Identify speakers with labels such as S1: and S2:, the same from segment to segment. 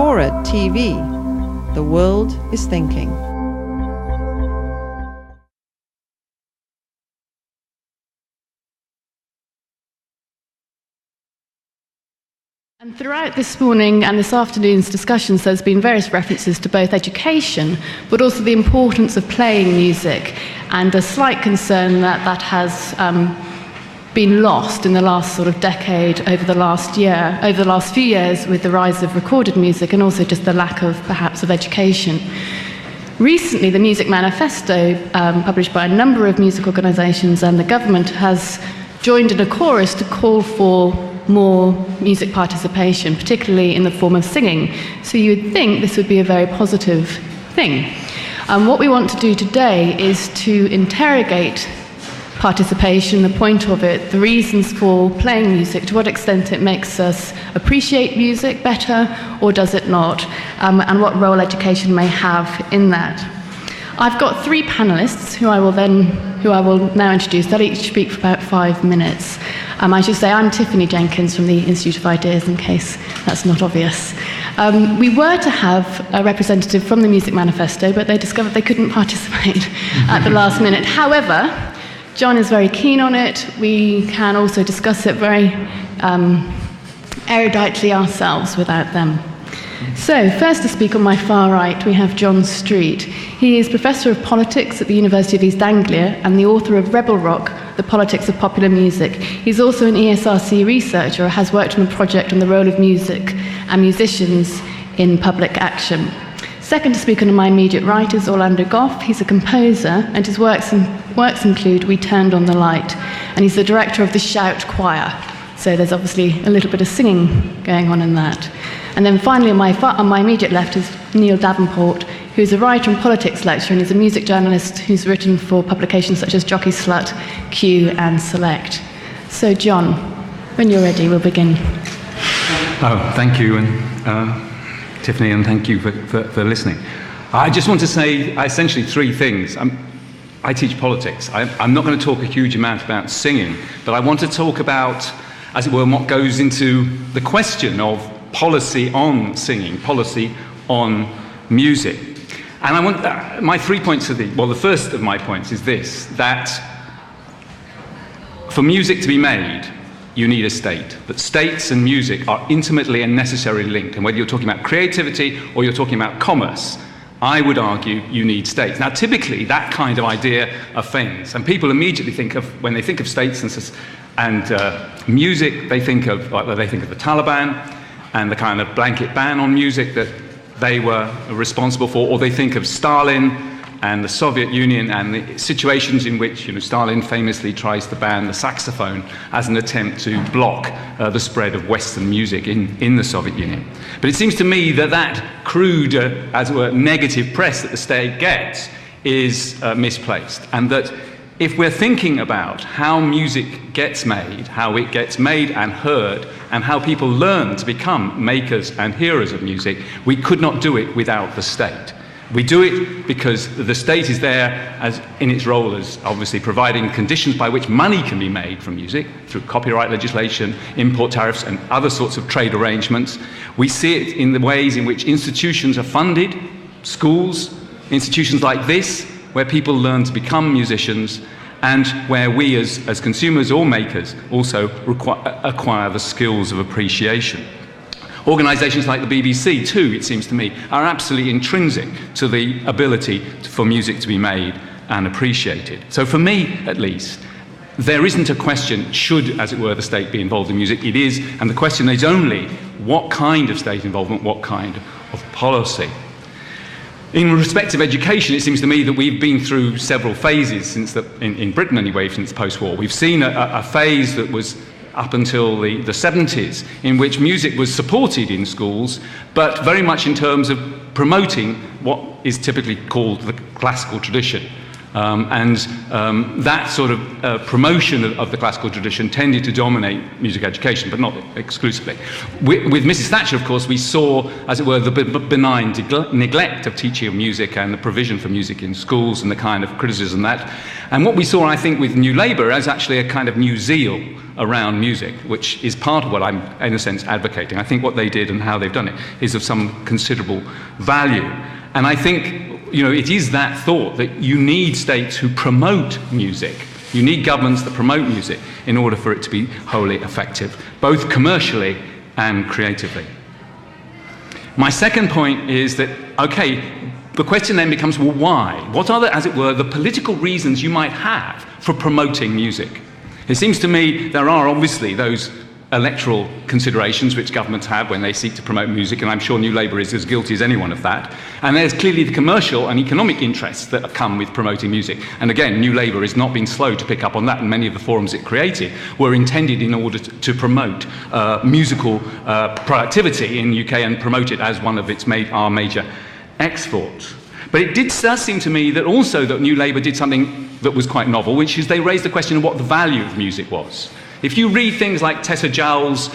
S1: Forward TV. The world is thinking.
S2: And throughout this morning and this afternoon's discussions, there's been various references to both education, but also the importance of playing music, and a slight concern that that has been lost in the last sort of decade, over the last few years, with the rise of recorded music, and also just the lack of, perhaps, of education. Recently, the Music Manifesto, published by a number of music organisations and the government, has joined in a chorus to call for more music participation, particularly in the form of singing. So you would think this would be a very positive thing. What we want to do today is to interrogate participation, the point of it, the reasons for playing music, to what extent it makes us appreciate music better, or does it not, and what role education may have in that. I've got three panellists who I will now introduce. They'll each speak for about 5 minutes. I should say I'm Tiffany Jenkins from the Institute of Ideas, in case that's not obvious. We were to have a representative from the Music Manifesto, but they discovered they couldn't participate at the last minute. However, John is very keen on it. We can also discuss it very eruditely ourselves without them. So, first to speak on my far right, we have John Street. He is Professor of Politics at the University of East Anglia and the author of Rebel Rock, The Politics of Popular Music. He's also an ESRC researcher, has worked on a project on the role of music and musicians in public action. Second to speak on my immediate right is Orlando Gough. He's a composer, and his works include We Turned on the Light, and he's the director of the Shout Choir. So there's obviously a little bit of singing going on in that. And then finally, on my immediate left is Neil Davenport, who's a writer and politics lecturer, and he's a music journalist who's written for publications such as Jockey Slut, Q, and Select. So, John, when you're ready, we'll begin.
S3: Oh, thank you, and Tiffany, and thank you for listening. I just want to say essentially three things. I teach politics. I'm not going to talk a huge amount about singing, but I want to talk about, as it were, what goes into the question of policy on singing, policy on music. And I want my 3 points are the first of my points is this, that for music to be made, you need a state. That states and music are intimately and necessarily linked. And whether you're talking about creativity or you're talking about commerce, I would argue you need states. Now, typically, that kind of idea offends. And people immediately think of, when they think of states and music, they think of the Taliban and the kind of blanket ban on music that they were responsible for, or they think of Stalin and the Soviet Union and the situations in which, Stalin famously tries to ban the saxophone as an attempt to block the spread of Western music in the Soviet Union. But it seems to me that crude, as it were, negative press that the state gets is misplaced, and that if we're thinking about how music gets made, how it gets made and heard, and how people learn to become makers and hearers of music, we could not do it without the state. We do it because the state is there as in its role as obviously providing conditions by which money can be made from music through copyright legislation, import tariffs, and other sorts of trade arrangements. We see it in the ways in which institutions are funded, schools, institutions like this, where people learn to become musicians, and where we as consumers or makers also acquire the skills of appreciation. Organisations like the BBC, too, it seems to me, are absolutely intrinsic to the ability for music to be made and appreciated. So for me, at least, there isn't a question, should, as it were, the state be involved in music? It is, and the question is only, what kind of state involvement, what kind of policy? In respect of education, it seems to me that we've been through several phases in Britain anyway, since post-war. We've seen a phase that was up until the 70s, in which music was supported in schools, but very much in terms of promoting what is typically called the classical tradition. That sort of promotion of the classical tradition tended to dominate music education, but not exclusively. With Mrs. Thatcher, of course, we saw, as it were, the benign neglect of teaching of music and the provision for music in schools and the kind of criticism that. And what we saw, I think, with New Labour is actually a kind of new zeal around music, which is part of what I'm, in a sense, advocating. I think what they did and how they've done it is of some considerable value. And I think, it is that thought that you need states who promote music. You need governments that promote music in order for it to be wholly effective, both commercially and creatively. My second point is that, the question then becomes, well, why? What are, as it were, the political reasons you might have for promoting music? It seems to me there are obviously those electoral considerations which governments have when they seek to promote music, and I'm sure New Labour is as guilty as anyone of that. And there's clearly the commercial and economic interests that come with promoting music. And again, New Labour has not been slow to pick up on that, and many of the forums it created were intended in order to promote musical productivity in the UK and promote it as one of our major exports. But it does seem to me that also that New Labour did something that was quite novel, which is they raised the question of what the value of music was. If you read things like Tessa Jowell's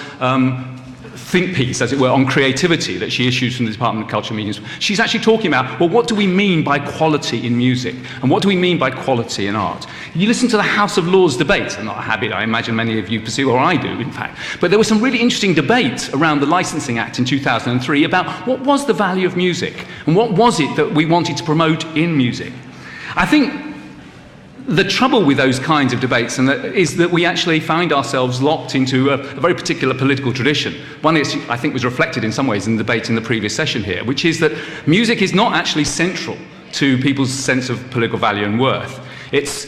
S3: think piece, as it were, on creativity that she issues from the Department of Culture Media, she's actually talking about, well, what do we mean by quality in music? And what do we mean by quality in art? You listen to the House of Lords debate, not a habit I imagine many of you pursue, or I do, in fact. But there were some really interesting debates around the Licensing Act in 2003 about what was the value of music and what was it that we wanted to promote in music. I think the trouble with those kinds of debates is that we actually find ourselves locked into a very particular political tradition. One is, I think, was reflected in some ways in the debate in the previous session here, which is that music is not actually central to people's sense of political value and worth. It's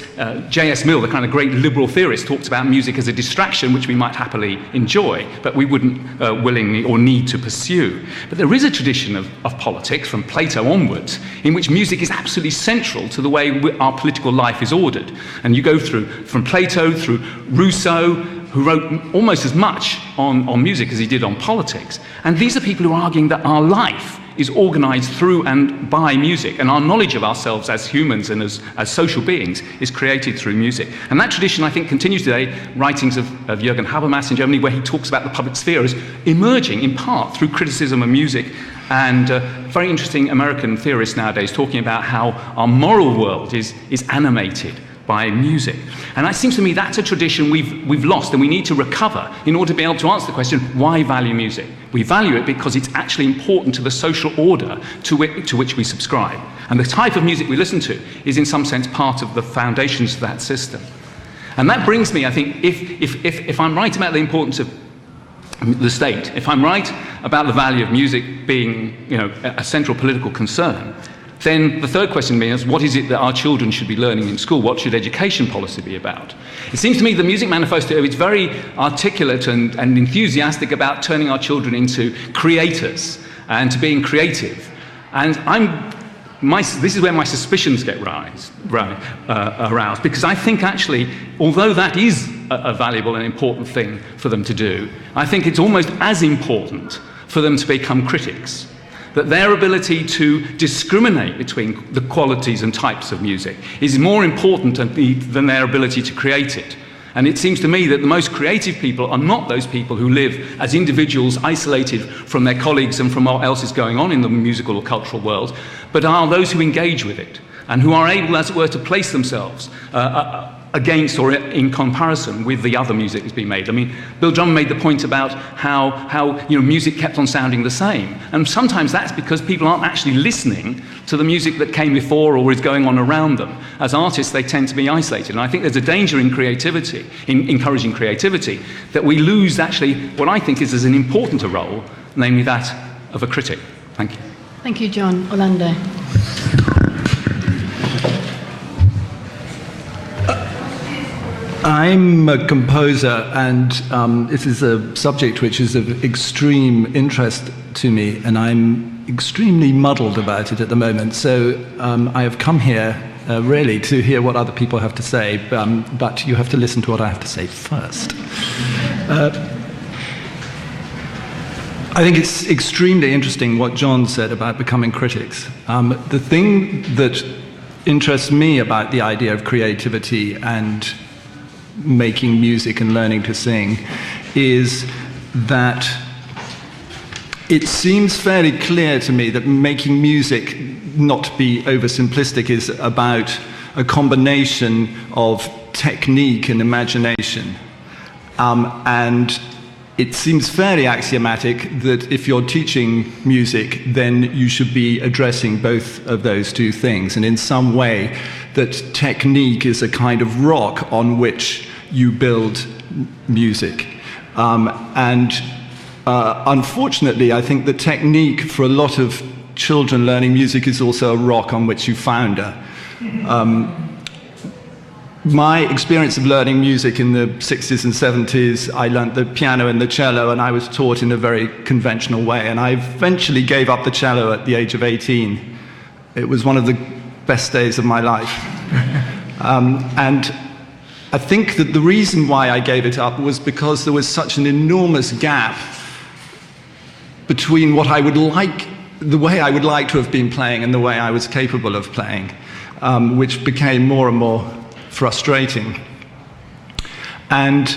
S3: J.S. Mill, the kind of great liberal theorist, talks about music as a distraction which we might happily enjoy, but we wouldn't willingly or need to pursue. But there is a tradition of politics, from Plato onwards, in which music is absolutely central to the way our political life is ordered. And you go from Plato through Rousseau, who wrote almost as much on music as he did on politics. And these are people who are arguing that our life is organised through and by music, and our knowledge of ourselves as humans and as social beings is created through music. And that tradition, I think, continues today. Writings of Jürgen Habermas in Germany, where he talks about the public sphere as emerging in part through criticism of music, and very interesting American theorists nowadays talking about how our moral world is animated by music. And it seems to me that's a tradition we've lost and we need to recover in order to be able to answer the question, why value music? We value it because it's actually important to the social order to which we subscribe. And the type of music we listen to is in some sense part of the foundations of that system. And that brings me, I think, if I'm right about the importance of the state, if I'm right about the value of music being, a central political concern, then the third question is, what is it that our children should be learning in school? What should education policy be about? It seems to me the Music Manifesto is very articulate and enthusiastic about turning our children into creators and to being creative. And this is where my suspicions get aroused, because I think actually, although that is a valuable and important thing for them to do, I think it's almost as important for them to become critics. That their ability to discriminate between the qualities and types of music is more important than their ability to create it. And it seems to me that the most creative people are not those people who live as individuals isolated from their colleagues and from what else is going on in the musical or cultural world, but are those who engage with it and who are able, as it were, to place themselves against or in comparison with the other music that's been made. I mean, Bill Drummond made the point about how music kept on sounding the same. And sometimes that's because people aren't actually listening to the music that came before or is going on around them. As artists, they tend to be isolated. And I think there's a danger in creativity, in encouraging creativity, that we lose actually what I think is as an important a role, namely that of a critic. Thank you.
S2: Thank you, John. Orlando.
S4: I'm a composer, and this is a subject which is of extreme interest to me, and I'm extremely muddled about it at the moment. So I have come here really to hear what other people have to say, but you have to listen to what I have to say first. I think it's extremely interesting what John said about becoming critics. The thing that interests me about the idea of creativity and making music and learning to sing is that it seems fairly clear to me that making music, not to be oversimplistic, is about a combination of technique and imagination. And it seems fairly axiomatic that if you're teaching music, then you should be addressing both of those two things. And in some way, that technique is a kind of rock on which you build music. Unfortunately, I think the technique for a lot of children learning music is also a rock on which you founder. My experience of learning music in the 60s and 70s, I learned the piano and the cello, and I was taught in a very conventional way. And I eventually gave up the cello at the age of 18. It was one of the best days of my life. And I think that the reason why I gave it up was because there was such an enormous gap between what I would like, the way I would like to have been playing and the way I was capable of playing, which became more and more frustrating. And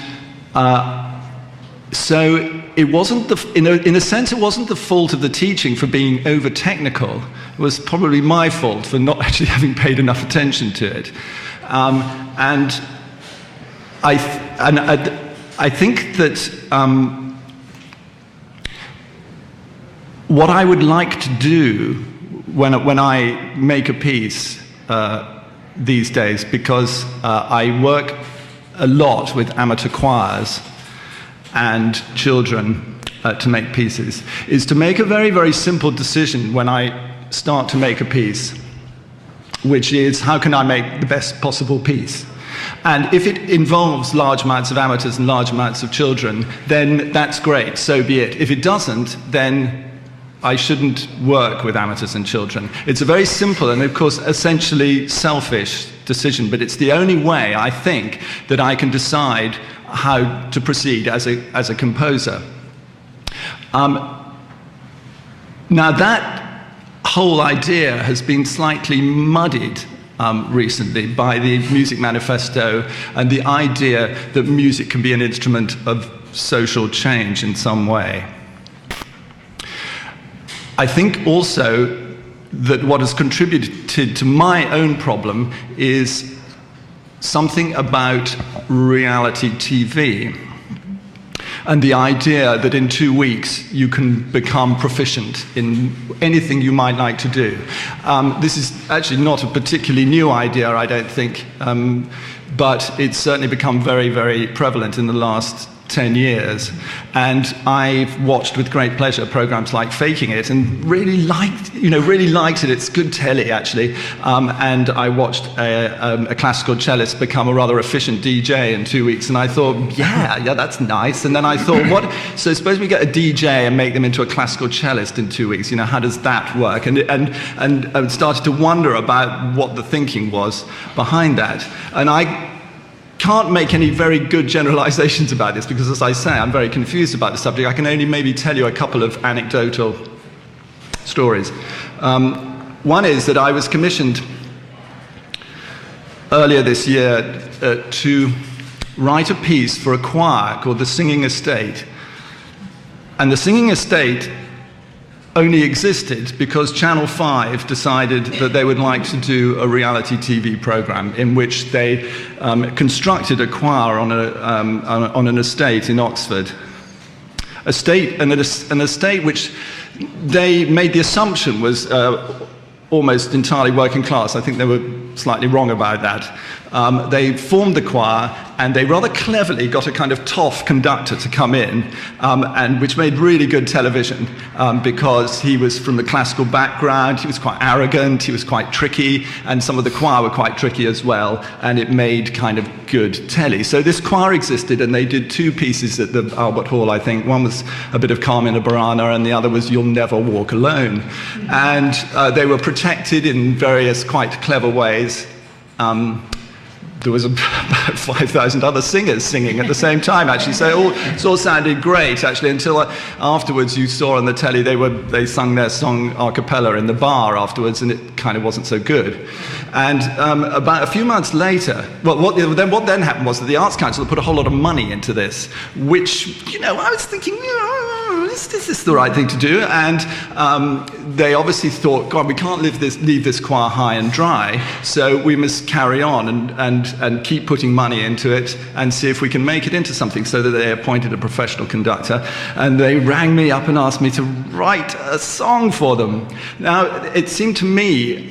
S4: so it wasn't in a sense, it wasn't the fault of the teaching for being over technical. It was probably my fault for not actually having paid enough attention to it. And I think that what I would like to do when I make a piece these days, because I work a lot with amateur choirs and children to make pieces, is to make a very, very simple decision when I start to make a piece, which is, how can I make the best possible piece? And if it involves large amounts of amateurs and large amounts of children, then that's great, so be it. If it doesn't, then I shouldn't work with amateurs and children. It's a very simple and, of course, essentially selfish decision, but it's the only way, I think, that I can decide how to proceed as a composer. Now, that whole idea has been slightly muddied recently by the Music Manifesto and the idea that music can be an instrument of social change in some way. I think also that what has contributed to my own problem is something about reality TV and the idea that in 2 weeks you can become proficient in anything you might like to do. This is actually not a particularly new idea, I don't think, but it's certainly become very, very prevalent in the last 10 years, and I've watched with great pleasure programs like Faking It, and really liked it. It's good telly, actually. And I watched a classical cellist become a rather efficient DJ in 2 weeks, and I thought, yeah, that's nice. And then I thought, so suppose we get a DJ and make them into a classical cellist in 2 weeks. How does that work? And I started to wonder about what the thinking was behind that. And I can't make any very good generalizations about this because, as I say, I'm very confused about the subject. I can only maybe tell you a couple of anecdotal stories. One is that I was commissioned earlier this year to write a piece for a choir called The Singing Estate. And The Singing Estate only existed because Channel 5 decided that they would like to do a reality TV program in which they constructed a choir on an estate in Oxford. An estate which they made the assumption was almost entirely working class. I think they were slightly wrong about that. They formed the choir, and they rather cleverly got a kind of toff conductor to come in, and which made really good television because he was from a classical background, he was quite arrogant, he was quite tricky, and some of the choir were quite tricky as well, and it made kind of good telly. So this choir existed, and they did 2 pieces at the Albert Hall, I think. One was a bit of Carmina Burana, and the other was You'll Never Walk Alone. And they were protected in various quite clever ways. there was about 5,000 other singers singing at the same time, actually. So it all sounded great, actually, until afterwards you saw on the telly they sung their song a cappella in the bar afterwards, and it kind of wasn't so good. And about a few months later, what then happened was that the Arts Council put a whole lot of money into this, which, I was thinking, is this the right thing to do? And they obviously thought, God, we can't leave this choir high and dry, so we must carry on and keep putting money into it and see if we can make it into something. So that they appointed a professional conductor, and they rang me up and asked me to write a song for them. Now, it seemed to me,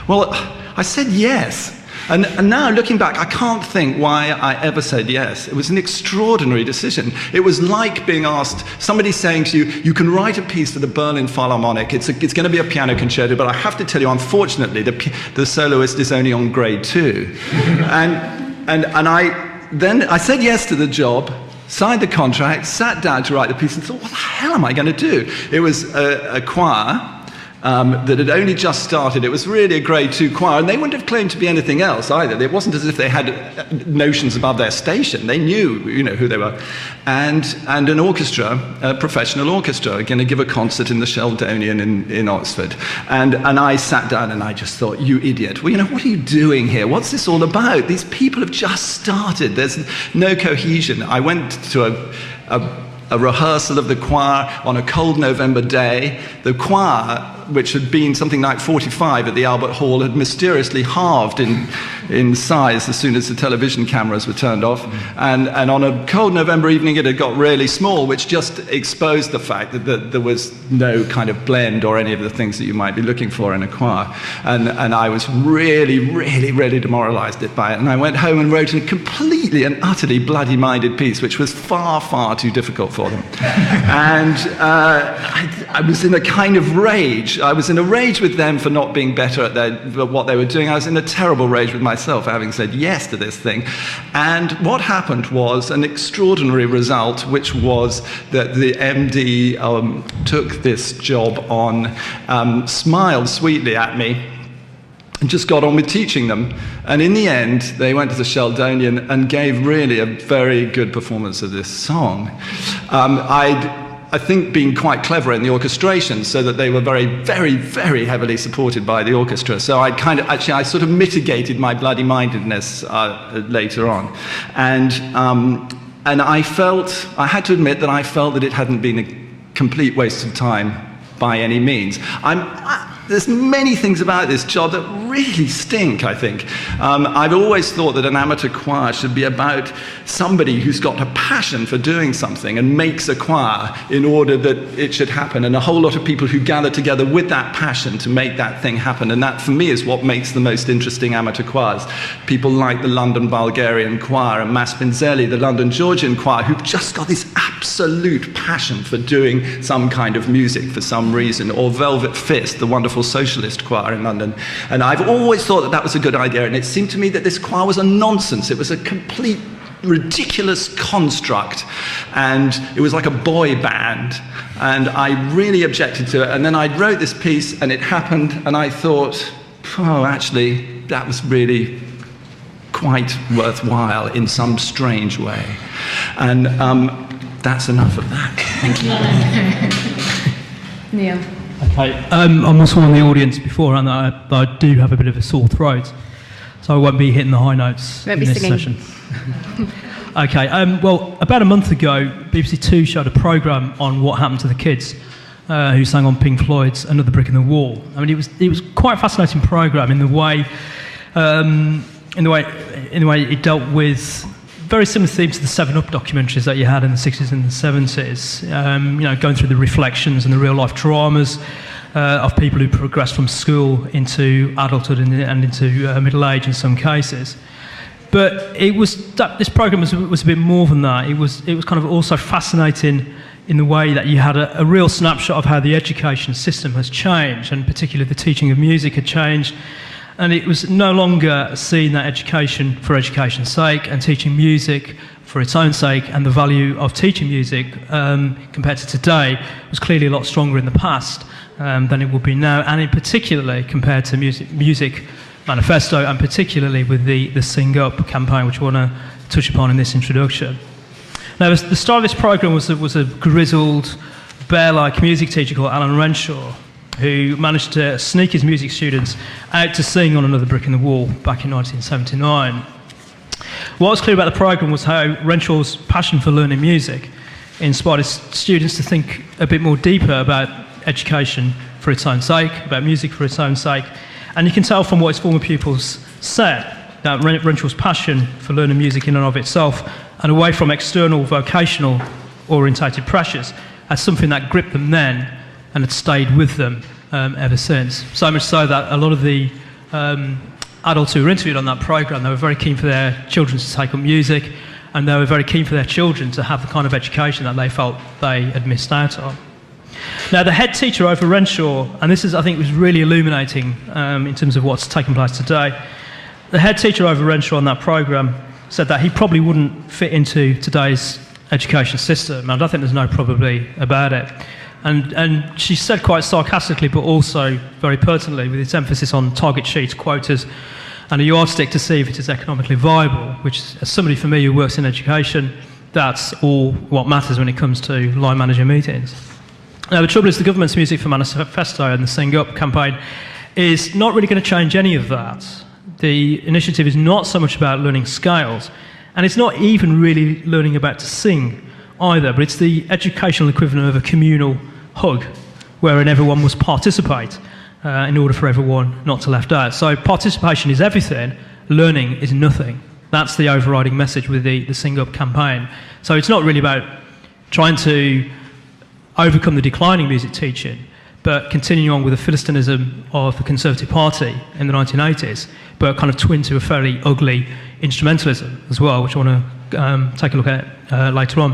S4: I said yes. And now, looking back, I can't think why I ever said yes. It was an extraordinary decision. It was like being asked, somebody saying to you, you can write a piece for the Berlin Philharmonic. It's going to be a piano concerto, but I have to tell you, unfortunately, the soloist is only on grade 2. And I said yes to the job, signed the contract, sat down to write the piece, and thought, what the hell am I going to do? It was a choir that had only just started. It was really a grade 2 choir, and they wouldn't have claimed to be anything else either. It wasn't as if they had notions above their station. They knew, who they were. And an orchestra, a professional orchestra, going to give a concert in the Sheldonian in Oxford. And I sat down and I just thought, you idiot. Well, what are you doing here? What's this all about? These people have just started. There's no cohesion. I went to a rehearsal of the choir on a cold November day. The choir, which had been something like 45 at the Albert Hall, had mysteriously halved in size as soon as the television cameras were turned off. And on a cold November evening, it had got really small, which just exposed the fact that there was no kind of blend or any of the things that you might be looking for in a choir. And I was really, really, really demoralized by it. And I went home and wrote a completely and utterly bloody-minded piece, which was far, far too difficult for them. And I was in a kind of rage. I was in a rage with them for not being better at what they were doing. I was in a terrible rage with myself for having said yes to this thing. And what happened was an extraordinary result, which was that the MD took this job on, smiled sweetly at me, and just got on with teaching them. And in the end, they went to the Sheldonian and gave really a very good performance of this song. I think being quite clever in the orchestration, so that they were very, very, very heavily supported by the orchestra. So I sort of mitigated my bloody-mindedness later on. And I had to admit that I felt that it hadn't been a complete waste of time by any means. There's many things about this job that really stink, I think. I've always thought that an amateur choir should be about somebody who's got a passion for doing something and makes a choir in order that it should happen, and a whole lot of people who gather together with that passion to make that thing happen. And that, for me, is what makes the most interesting amateur choirs. People like the London Bulgarian Choir and Maspinzelli, the London Georgian Choir, who've just got this absolute passion for doing some kind of music for some reason, or Velvet Fist, the wonderful socialist choir in London. And I've always thought that was a good idea, and it seemed to me that this choir was a nonsense. It was a complete ridiculous construct, and it was like a boy band, and I really objected to it. And then I wrote this piece, and it happened, and I thought, oh, actually, that was really quite worthwhile in some strange way. And that's enough of that. Thank you.
S2: Neil.
S5: Okay, I'm also on the audience beforehand that I do have a bit of a sore throat, so I won't be hitting the high notes in this session. Okay, well, about a month ago, BBC Two showed a programme on what happened to the kids who sang on Pink Floyd's Another Brick in the Wall. I mean, it was quite a fascinating programme in the way it dealt with very similar themes to the 7 Up documentaries that you had in the 60s and the 70s, going through the reflections and the real-life dramas of people who progressed from school into adulthood and into middle age in some cases. But this programme was a bit more than that. It was kind of also fascinating in the way that you had a real snapshot of how the education system has changed, and particularly the teaching of music had changed. And it was no longer seen that education for education's sake and teaching music for its own sake, and the value of teaching music compared to today was clearly a lot stronger in the past than it will be now, and in particularly compared to music manifesto, and particularly with the Sing Up campaign, which I want to touch upon in this introduction. Now, the start of this programme was a grizzled, bear-like music teacher called Alan Renshaw, who managed to sneak his music students out to sing on Another Brick in the Wall back in 1979. What was clear about the programme was how Renshaw's passion for learning music inspired his students to think a bit more deeper about education for its own sake, about music for its own sake. And you can tell from what his former pupils said that Renshaw's passion for learning music in and of itself, and away from external vocational orientated pressures, had something that gripped them then and had stayed with them ever since. So much so that a lot of the adults who were interviewed on that programme, they were very keen for their children to take up music, and they were very keen for their children to have the kind of education that they felt they had missed out on. Now, the head teacher over Renshaw, and this is, I think, was really illuminating in terms of what's taking place today. The head teacher over Renshaw on that programme said that he probably wouldn't fit into today's education system. And I don't think there's no probably about it. And she said quite sarcastically, but also very pertinently, with its emphasis on target sheets, quotas, and a yardstick to see if it is economically viable, which, as somebody for me who works in education, that's all what matters when it comes to line manager meetings. Now, the trouble is the government's Music for Manifesto and the Sing Up campaign is not really going to change any of that. The initiative is not so much about learning scales, and it's not even really learning about to sing either, but it's the educational equivalent of a communal hug, wherein everyone must participate in order for everyone not to left out. So participation is everything, learning is nothing. That's the overriding message with the Sing Up campaign. So it's not really about trying to overcome the declining music teaching, but continuing on with the philistinism of the Conservative Party in the 1980s, but kind of twin to a fairly ugly instrumentalism as well, which I want to take a look at later on.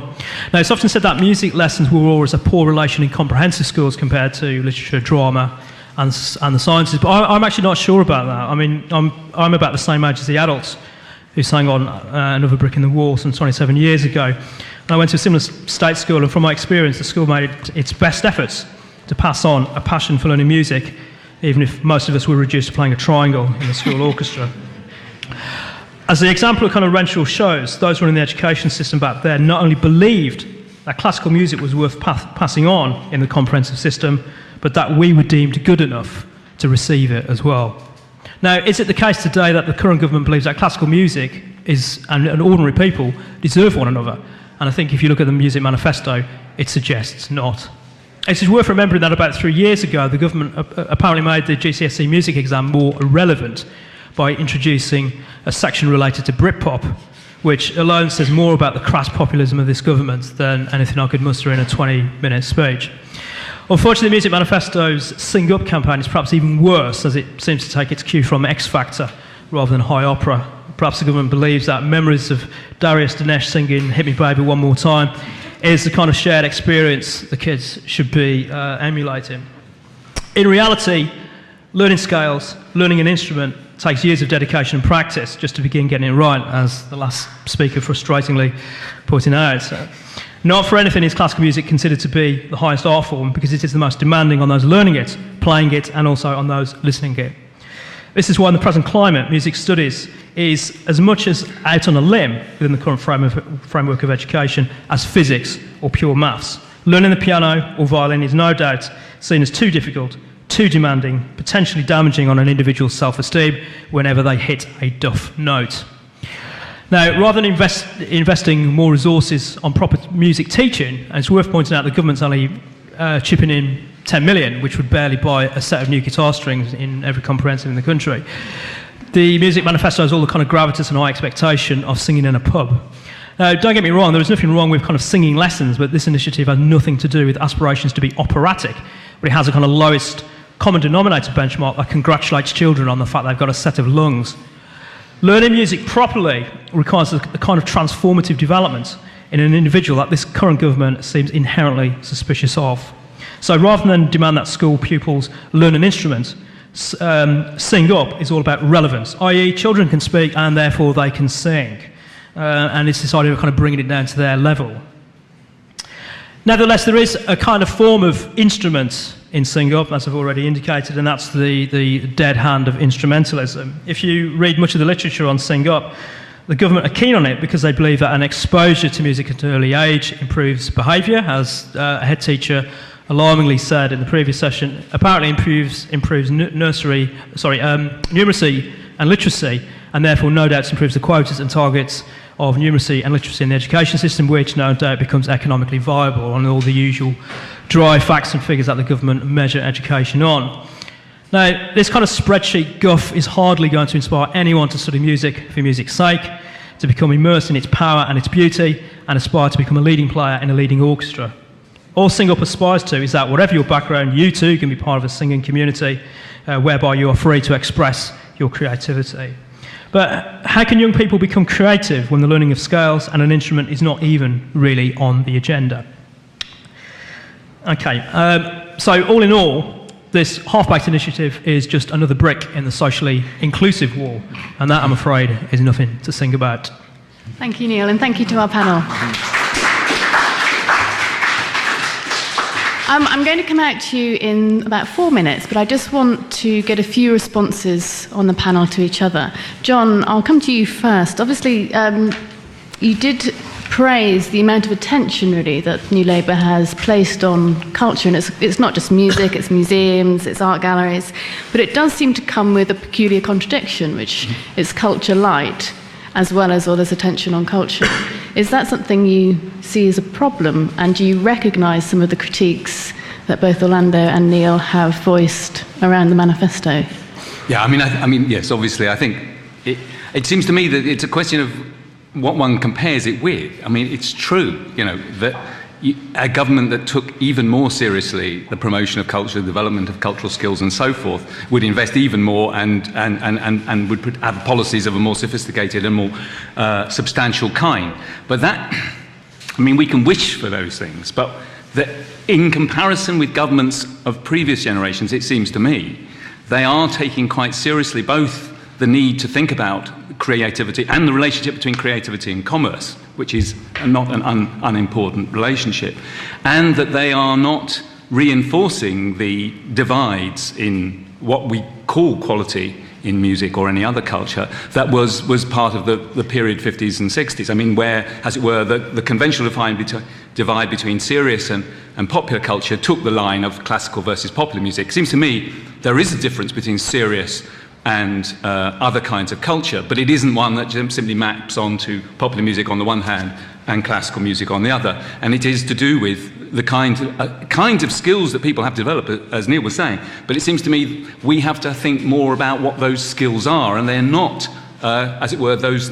S5: Now, it's often said that music lessons were always a poor relation in comprehensive schools compared to literature, drama, and the sciences, but I'm actually not sure about that. I mean, I'm about the same age as the adults who sang on Another Brick in the Wall some 27 years ago. And I went to a similar state school, and from my experience, the school made its best efforts to pass on a passion for learning music, even if most of us were reduced to playing a triangle in the school orchestra. As the example of kind of Renshaw shows, those running the education system back then not only believed that classical music was worth passing on in the comprehensive system, but that we were deemed good enough to receive it as well. Now, is it the case today that the current government believes that classical music and ordinary people deserve one another? And I think if you look at the Music Manifesto, it suggests not. It is worth remembering that about 3 years ago, the government apparently made the GCSE music exam more relevant by introducing a section related to Britpop, which alone says more about the crass populism of this government than anything I could muster in a 20-minute speech. Unfortunately, the Music Manifesto's Sing Up campaign is perhaps even worse, as it seems to take its cue from X Factor rather than high opera. Perhaps the government believes that memories of Darius Dinesh singing Hit Me Baby One More Time is the kind of shared experience the kids should be emulating. In reality, learning scales, learning an instrument, takes years of dedication and practice just to begin getting it right, as the last speaker frustratingly pointed out. Not for anything is classical music considered to be the highest art form, because it is the most demanding on those learning it, playing it, and also on those listening it. This is why in the present climate, music studies is as much as out on a limb within the current framework of education as physics or pure maths. Learning the piano or violin is no doubt seen as too difficult, too demanding, potentially damaging on an individual's self-esteem whenever they hit a duff note. Now, rather than investing more resources on proper music teaching, and it's worth pointing out the government's only chipping in 10 million, which would barely buy a set of new guitar strings in every comprehensive in the country. The Music Manifesto has all the kind of gravitas and high expectation of singing in a pub. Now, don't get me wrong, there is nothing wrong with kind of singing lessons, but this initiative has nothing to do with aspirations to be operatic, but it has a kind of lowest common denominator benchmark that congratulates children on the fact they've got a set of lungs. Learning music properly requires a kind of transformative development in an individual that this current government seems inherently suspicious of. So rather than demand that school pupils learn an instrument, Sing Up is all about relevance, i.e. children can speak and therefore they can sing. And it's this idea of kind of bringing it down to their level. Nevertheless, there is a kind of form of instrument in Sing Up, as I've already indicated, and that's the dead hand of instrumentalism. If you read much of the literature on Sing Up, the government are keen on it because they believe that an exposure to music at an early age improves behaviour, as a head teacher alarmingly said in the previous session. Apparently improves numeracy and literacy, and therefore no doubt improves the quotas and targets of numeracy and literacy in the education system, which no doubt becomes economically viable on all the usual dry facts and figures that the government measure education on. Now, this kind of spreadsheet guff is hardly going to inspire anyone to study music for music's sake, to become immersed in its power and its beauty, and aspire to become a leading player in a leading orchestra. All Sing Up aspires to is that whatever your background, you too can be part of a singing community whereby you are free to express your creativity. But how can young people become creative when the learning of scales and an instrument is not even really on the agenda? Okay, so all in all, this half-baked initiative is just another brick in the socially inclusive wall, and that, I'm afraid, is nothing to sing about.
S2: Thank you, Neil, and thank you to our panel. I'm going to come out to you in about 4 minutes, but I just want to get a few responses on the panel to each other. John, I'll come to you first. Obviously, you did praise the amount of attention, really, that New Labour has placed on culture, and it's not just music, it's museums, it's art galleries, but it does seem to come with a peculiar contradiction, which is culture light, as well as all this attention on culture. Is that something you see as a problem, and do you recognise some of the critiques that both Orlando and Neil have voiced around the manifesto?
S3: Yeah, I mean, yes, obviously, I think it seems to me that it's a question of what one compares it with. I mean, it's true, that a government that took even more seriously the promotion of culture, the development of cultural skills and so forth, would invest even more and would have policies of a more sophisticated and more substantial kind. But we can wish for those things, but that in comparison with governments of previous generations, it seems to me, they are taking quite seriously both the need to think about creativity and the relationship between creativity and commerce, which is not an unimportant relationship, and that they are not reinforcing the divides in what we call quality in music or any other culture that was part of the period 50s and 60s. I mean, where, as it were, the conventional divide between serious and popular culture took the line of classical versus popular music. It seems to me there is a difference between serious and other kinds of culture, but it isn't one that simply maps onto popular music on the one hand and classical music on the other. And it is to do with the kinds of skills that people have developed, as Neil was saying. But it seems to me we have to think more about what those skills are, and they're not, as it were, those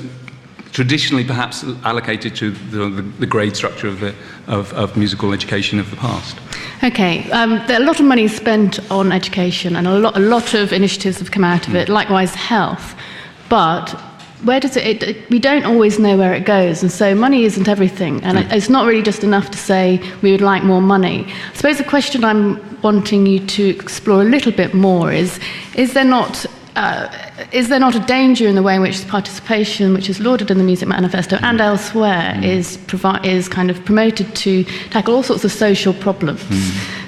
S3: traditionally perhaps allocated to the grade structure of musical education of the past.
S2: Okay, there are a lot of money spent on education, and a lot of initiatives have come out of it, likewise health. But where does we don't always know where it goes, and so money isn't everything, and it's not really just enough to say we would like more money. I suppose the question I'm wanting you to explore a little bit more is there not a danger in the way in which participation, which is lauded in the Music Manifesto and elsewhere, is kind of promoted to tackle all sorts of social problems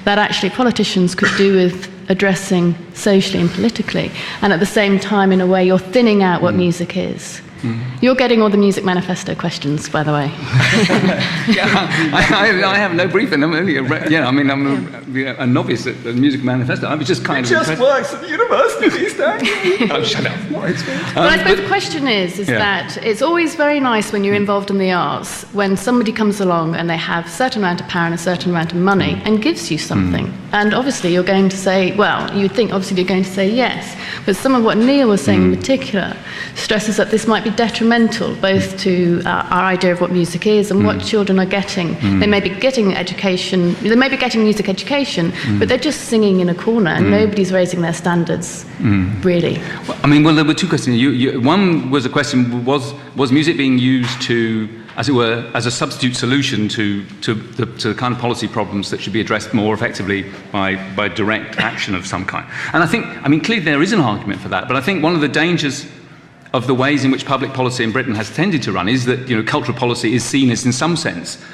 S2: that actually politicians could do with addressing socially and politically, and at the same time, in a way, you're thinning out what music is? You're getting all the Music Manifesto questions, by the way.
S3: I have no briefing. I'm only I'm a novice at the Music Manifesto. I was just kind of impressed.
S4: Works at the university these days.
S3: Oh, shut up.
S2: But I suppose the question is that it's always very nice when you're involved in the arts, when somebody comes along and they have a certain amount of power and a certain amount of money and gives you something. And obviously you're going to say, well, you would think obviously you're going to say yes. But some of what Neil was saying in particular stresses that this might be detrimental both to our idea of what music is and what children are getting. They may be getting education, they may be getting music education, but they're just singing in a corner and nobody's raising their standards, really.
S3: Well, there were two questions. One was a question, was music being used to, as it were, as a substitute solution to the kind of policy problems that should be addressed more effectively by direct action of some kind? And I think, clearly there is an argument for that, but I think one of the dangers of the ways in which public policy in Britain has tended to run is that, cultural policy is seen as, in some sense,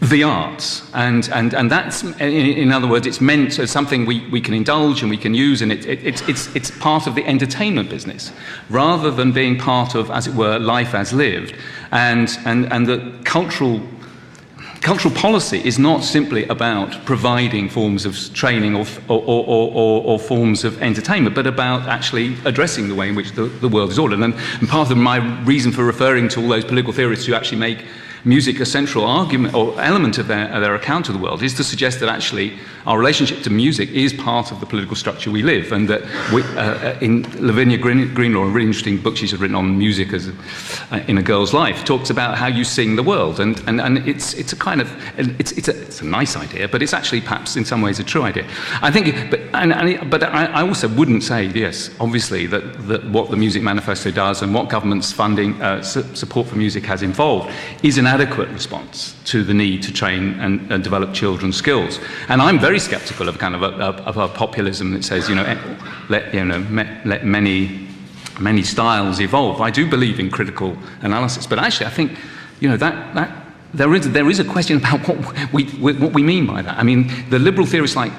S3: the arts, and that's, in other words, it's meant as something we can indulge and we can use, and it's part of the entertainment business, rather than being part of, as it were, life as lived, and the cultural policy is not simply about providing forms of training or forms of entertainment, but about actually addressing the way in which the world is ordered. And part of my reason for referring to all those political theorists who actually make music a central argument or element of their account of the world is to suggest that actually our relationship to music is part of the political structure we live, and that in Lavinia Greenlaw, a really interesting book she's written on music as in a girl's life, talks about how you sing the world, and it's a kind of it's a nice idea, but it's actually perhaps in some ways a true idea. I think, but I also wouldn't say, yes, obviously that what the Music Manifesto does and what government's funding support for music has involved is an adequate response to the need to train and develop children's skills. And I'm very sceptical of kind of a populism that says, let many styles evolve. I do believe in critical analysis, but actually I think, that there is a question about what we mean by that. I mean, the liberal theorists like,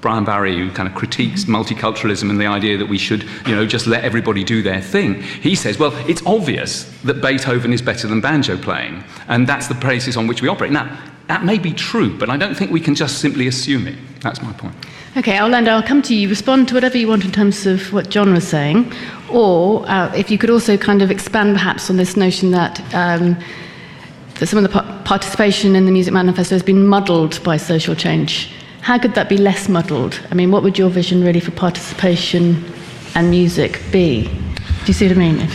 S3: Brian Barry, who kind of critiques multiculturalism and the idea that we should, just let everybody do their thing. He says, well, it's obvious that Beethoven is better than banjo playing, and that's the basis on which we operate. Now, that may be true, but I don't think we can just simply assume it. That's my point.
S2: Okay, I'll come to you. Respond to whatever you want in terms of what John was saying, or if you could also kind of expand perhaps on this notion that some of the participation in the Music Manifesto has been muddled by social change. How could that be less muddled? I mean, what would your vision really for participation and music be? Do you see what I mean?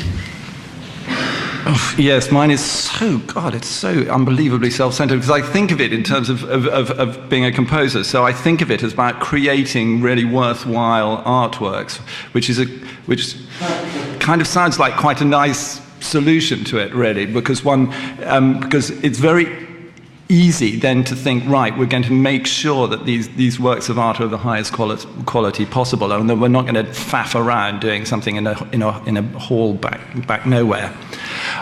S4: Oh, yes, mine is it's so unbelievably self-centered, because I think of it in terms of being a composer. So I think of it as about creating really worthwhile artworks, which kind of sounds like quite a nice solution to it, really, because because it's very easy then to think, right, we're going to make sure that these works of art are of the highest quality possible, and that we're not going to faff around doing something in a hall back nowhere.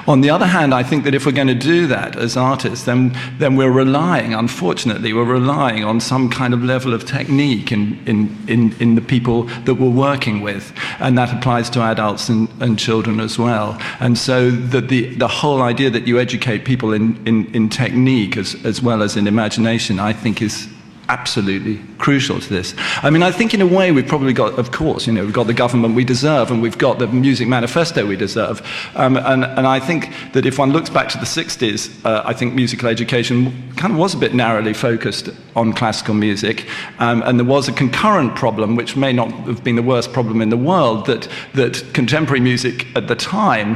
S4: On the other hand, I think that if we're going to do that as artists, then unfortunately, we're relying on some kind of level of technique in the people that we're working with, and that applies to adults and children as well. And so the whole idea that you educate people in technique as well as in imagination, I think is absolutely crucial to this. I mean, I think in a way we've probably got, of course, we've got the government we deserve, and we've got the Music Manifesto we deserve. And I think that if one looks back to the 60s, I think musical education kind of was a bit narrowly focused on classical music, and there was a concurrent problem, which may not have been the worst problem in the world, that contemporary music at the time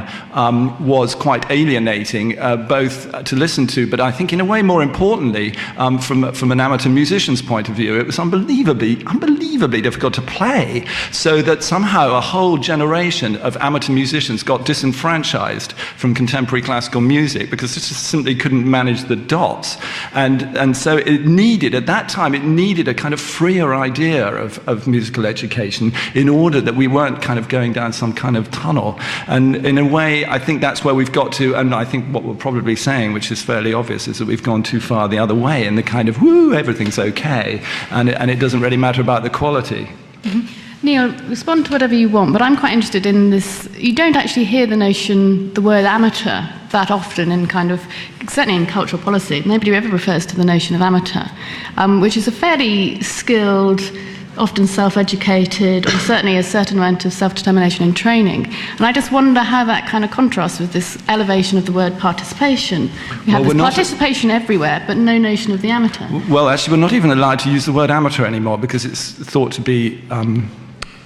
S4: was quite alienating, both to listen to, but I think in a way more importantly, from an amateur musician's point of view, it was unbelievably difficult to play, so that somehow a whole generation of amateur musicians got disenfranchised from contemporary classical music because they just simply couldn't manage the dots. And so at that time it needed a kind of freer idea of musical education in order that we weren't kind of going down some kind of tunnel. And in a way, I think that's where we've got to, and I think what we're probably saying, which is fairly obvious, is that we've gone too far the other way, and the kind of, everything's okay, and it doesn't really matter about the quality.
S2: Mm-hmm. Neil, respond to whatever you want, but I'm quite interested in this. You don't actually hear the word amateur that often in certainly in cultural policy. Nobody ever refers to the notion of amateur, which is a fairly skilled, often self-educated, or certainly a certain amount of self-determination and training. And I just wonder how that kind of contrasts with this elevation of the word participation. We have participation everywhere, but no notion of the amateur.
S4: Well, actually, we're not even allowed to use the word amateur anymore because it's thought to be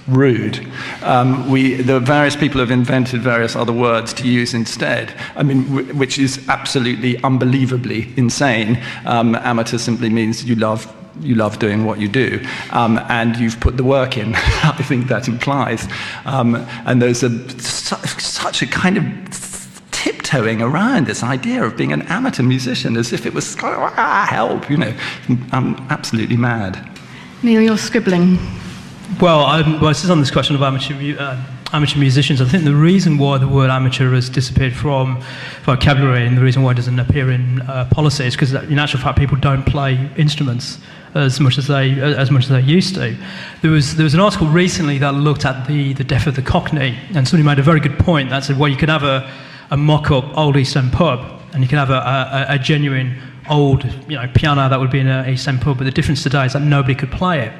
S4: rude. The various people have invented various other words to use instead. I mean, which is absolutely unbelievably insane. Amateur simply means you love doing what you do, and you've put the work in. I think that implies. And there's such a kind of tiptoeing around this idea of being an amateur musician as if it was help. I'm absolutely mad.
S2: Neil, you're scribbling.
S5: Well, this is on this question of amateur amateur musicians. I think the reason why the word amateur has disappeared from vocabulary and the reason why it doesn't appear in policy is because, in actual fact, people don't play instruments as much as they used to. There was an article recently that looked at the death of the Cockney, and somebody made a very good point that said, well, you could have a mock-up old East End pub, and you can have a genuine old piano that would be in an East End pub, but the difference today is that nobody could play it.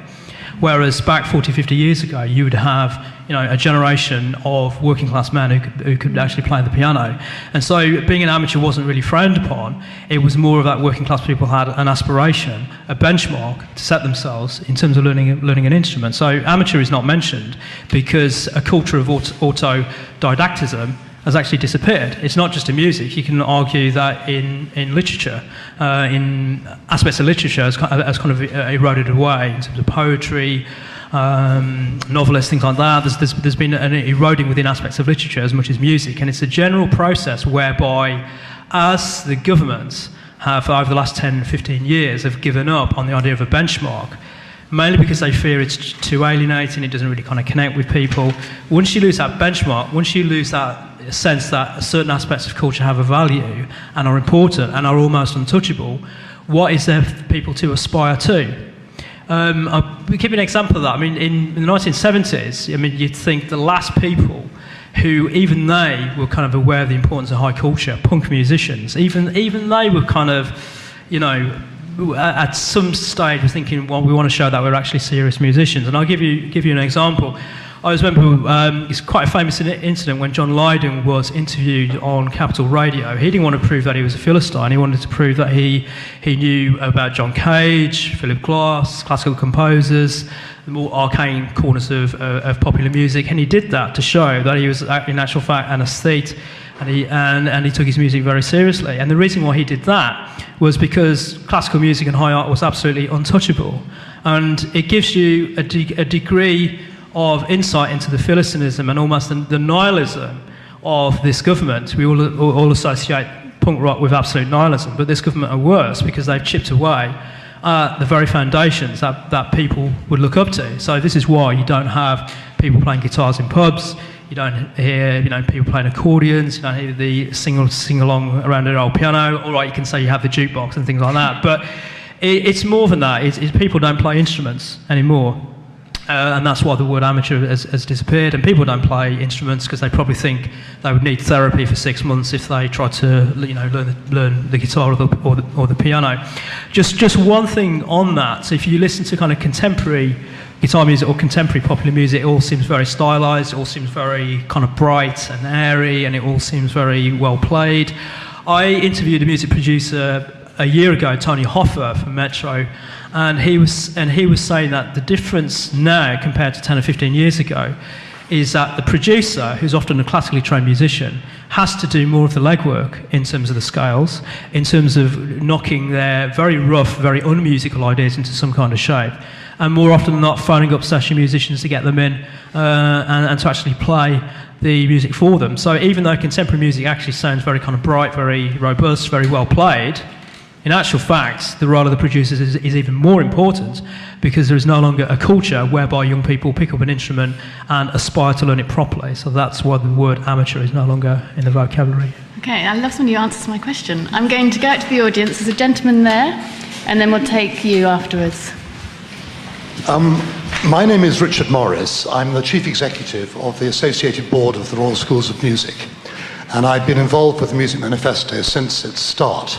S5: Whereas back 40, 50 years ago, you would have a generation of working class men who could actually play the piano. And so being an amateur wasn't really frowned upon. It was more of that working class people had an aspiration, a benchmark to set themselves in terms of learning an instrument. So amateur is not mentioned because a culture of autodidactism has actually disappeared. It's not just in music. You can argue that in literature, in aspects of literature has kind of eroded away in terms of poetry, novelists, things like that. There's been an eroding within aspects of literature as much as music, and it's a general process whereby, as the governments have over the last 10, 15 years, have given up on the idea of a benchmark, mainly because they fear it's too alienating, it doesn't really kind of connect with people. Once you lose that benchmark, once you lose that sense that certain aspects of culture have a value and are important and are almost untouchable, what is there for people to aspire to? I'll give you an example of that. I mean, in the 1970s, you'd think the last people who, even they were kind of aware of the importance of high culture, punk musicians, even they were kind of, at some stage were thinking, well, we want to show that we're actually serious musicians. And I'll give you an example. I remember it's quite a famous incident when John Lydon was interviewed on Capital Radio. He didn't want to prove that he was a Philistine. He wanted to prove that he knew about John Cage, Philip Glass, classical composers, the more arcane corners of popular music. And he did that to show that he was, in actual fact, an aesthete. And he took his music very seriously. And the reason why he did that was because classical music and high art was absolutely untouchable. And it gives you a degree of insight into the Philistinism and almost the nihilism of this government. We all associate punk rock with absolute nihilism, but this government are worse because they've chipped away the very foundations that people would look up to. So this is why you don't have people playing guitars in pubs. You don't hear, people playing accordions. You don't hear the sing along around an old piano. All right, you can say you have the jukebox and things like that, but it's more than that. It's people don't play instruments anymore, and that's why the word amateur has disappeared. And people don't play instruments because they probably think they would need therapy for 6 months if they tried to, learn the guitar or the piano. Just one thing on that. So if you listen to kind of contemporary guitar music or contemporary popular music, it all seems very stylised, it all seems very kind of bright and airy, and it all seems very well played. I interviewed a music producer a year ago, Tony Hoffer from Metro, and he was saying that the difference now compared to 10 or 15 years ago is that the producer, who's often a classically trained musician, has to do more of the legwork in terms of the scales, in terms of knocking their very rough, very unmusical ideas into some kind of shape, and more often than not phoning up session musicians to get them in and to actually play the music for them. So even though contemporary music actually sounds very kind of bright, very robust, very well played, in actual fact, the role of the producers is even more important because there is no longer a culture whereby young people pick up an instrument and aspire to learn it properly. So that's why the word amateur is no longer in the vocabulary.
S2: Okay, I love when you answer my question. I'm going to go out to the audience. There's a gentleman there, and then we'll take you afterwards.
S6: My name is Richard Morris. I'm the Chief Executive of the Associated Board of the Royal Schools of Music, and I've been involved with the Music Manifesto since its start.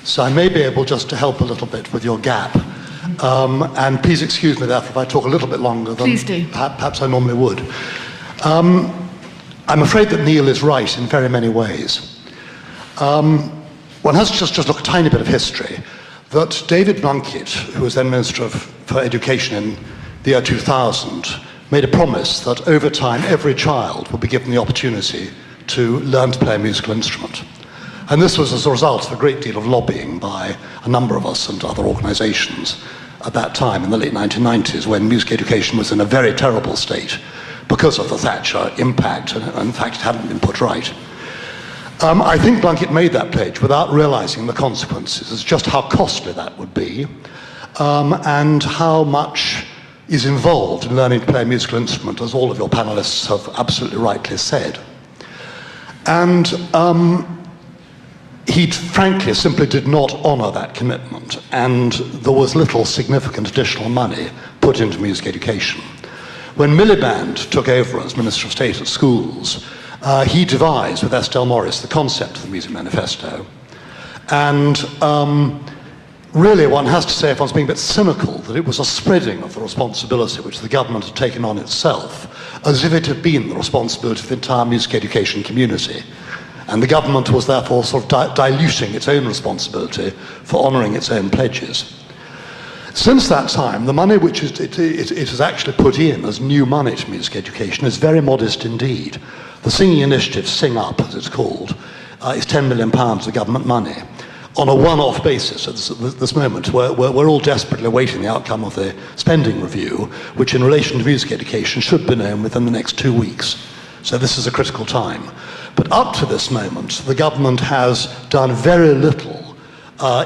S6: So I may be able just to help a little bit with your gap. And please excuse me, therefore, if I talk a little bit longer than perhaps I normally would. I'm afraid that Neil is right in very many ways. One has to just look a tiny bit of history, that David Blunkett, who was then Minister for Education in the year 2000, made a promise that over time every child would be given the opportunity to learn to play a musical instrument. And this was as a result of a great deal of lobbying by a number of us and other organisations at that time in the late 1990s, when music education was in a very terrible state because of the Thatcher impact, and in fact it hadn't been put right. I think Blunkett made that pledge without realising the consequences, as just how costly that would be, and how much is involved in learning to play a musical instrument, as all of your panelists have absolutely rightly said. And he frankly simply did not honour that commitment, and there was little significant additional money put into music education. When Miliband took over as Minister of State at Schools, he devised with Estelle Morris the concept of the Music Manifesto. And really, one has to say, if one's being a bit cynical, that it was a spreading of the responsibility which the government had taken on itself, as if it had been the responsibility of the entire music education community. And the government was therefore sort of diluting its own responsibility for honouring its own pledges. Since that time, the money which it has actually put in as new money to music education is very modest indeed. The Singing Initiative, Sing Up as it's called, is £10 million of government money on a one-off basis at this moment. We're all desperately awaiting the outcome of the spending review, which in relation to music education should be known within the next 2 weeks. So this is a critical time. But up to this moment, the government has done very little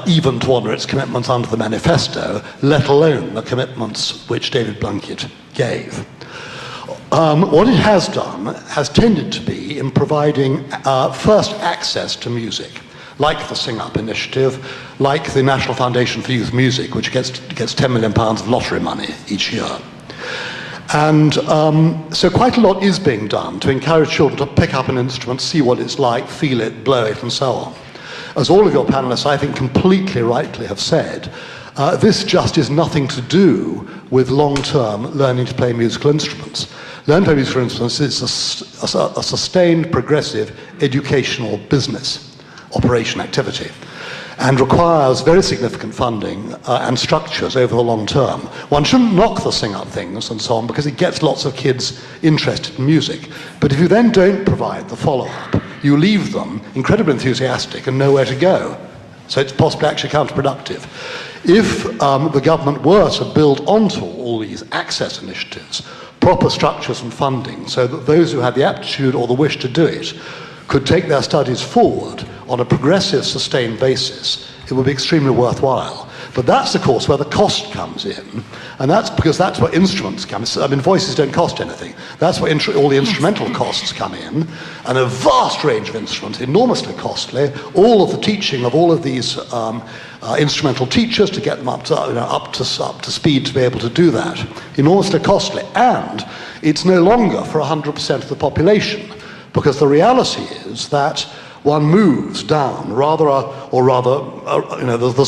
S6: even to honour its commitments under the manifesto, let alone the commitments which David Blunkett gave. What it has done has tended to be in providing first access to music, like the Sing Up initiative, like the National Foundation for Youth Music, which gets £10 million of lottery money each year. And so quite a lot is being done to encourage children to pick up an instrument, see what it's like, feel it, blow it, and so on. As all of your panelists, I think, completely rightly have said, this just is nothing to do with long-term learning to play musical instruments. Learning to play musical instruments is a sustained, progressive, educational business operation activity, and requires very significant funding and structures over the long term. One shouldn't knock the Sing Up things and so on, because it gets lots of kids interested in music. But if you then don't provide the follow-up, you leave them incredibly enthusiastic and nowhere to go. So it's possibly actually counterproductive. If the government were to build onto all these access initiatives proper structures and funding, so that those who had the aptitude or the wish to do it could take their studies forward on a progressive, sustained basis, it would be extremely worthwhile. But that's, of course, where the cost comes in, and that's because that's where instruments come in. I mean, voices don't cost anything. That's where all the instrumental costs come in, and a vast range of instruments, enormously costly. All of the teaching of all of these instrumental teachers to get them up to speed to be able to do that, enormously costly. And it's no longer for 100% of the population, because the reality is that one moves down, there's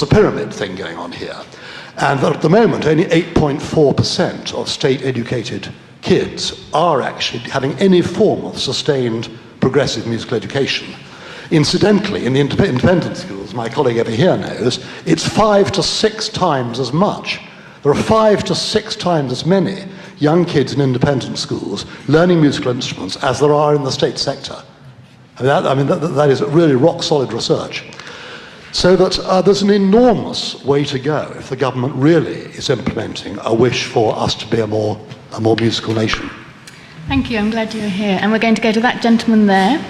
S6: a pyramid thing going on here. And at the moment, only 8.4% of state-educated kids are actually having any form of sustained progressive musical education. Incidentally, in the independent schools, my colleague over here knows, it's 5 to 6 times as much. There are 5 to 6 times as many young kids in independent schools learning musical instruments as there are in the state sector. That is really rock-solid research. So that there's an enormous way to go if the government really is implementing a wish for us to be a more musical nation.
S2: Thank you, I'm glad you're here. And we're going to go to that gentleman there.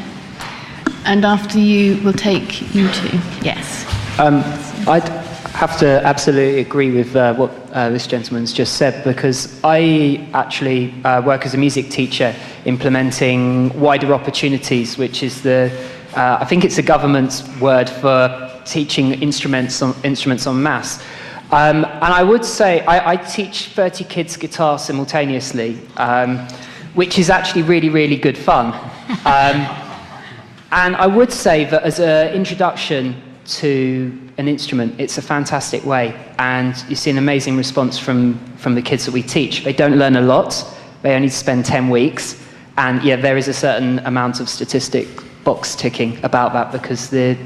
S2: And after you, we'll take you two. Yes.
S7: I'd have to absolutely agree with what this gentleman's just said, because I actually work as a music teacher implementing wider opportunities, which is I think it's the government's word for teaching instruments en masse. And I would say I teach 30 kids guitar simultaneously, which is actually really, really good fun. And I would say that as an introduction to an instrument, it's a fantastic way, and you see an amazing response from the kids that we teach. They don't learn a lot, they only spend 10 weeks, and yeah, there is a certain amount of statistic box ticking about that, because the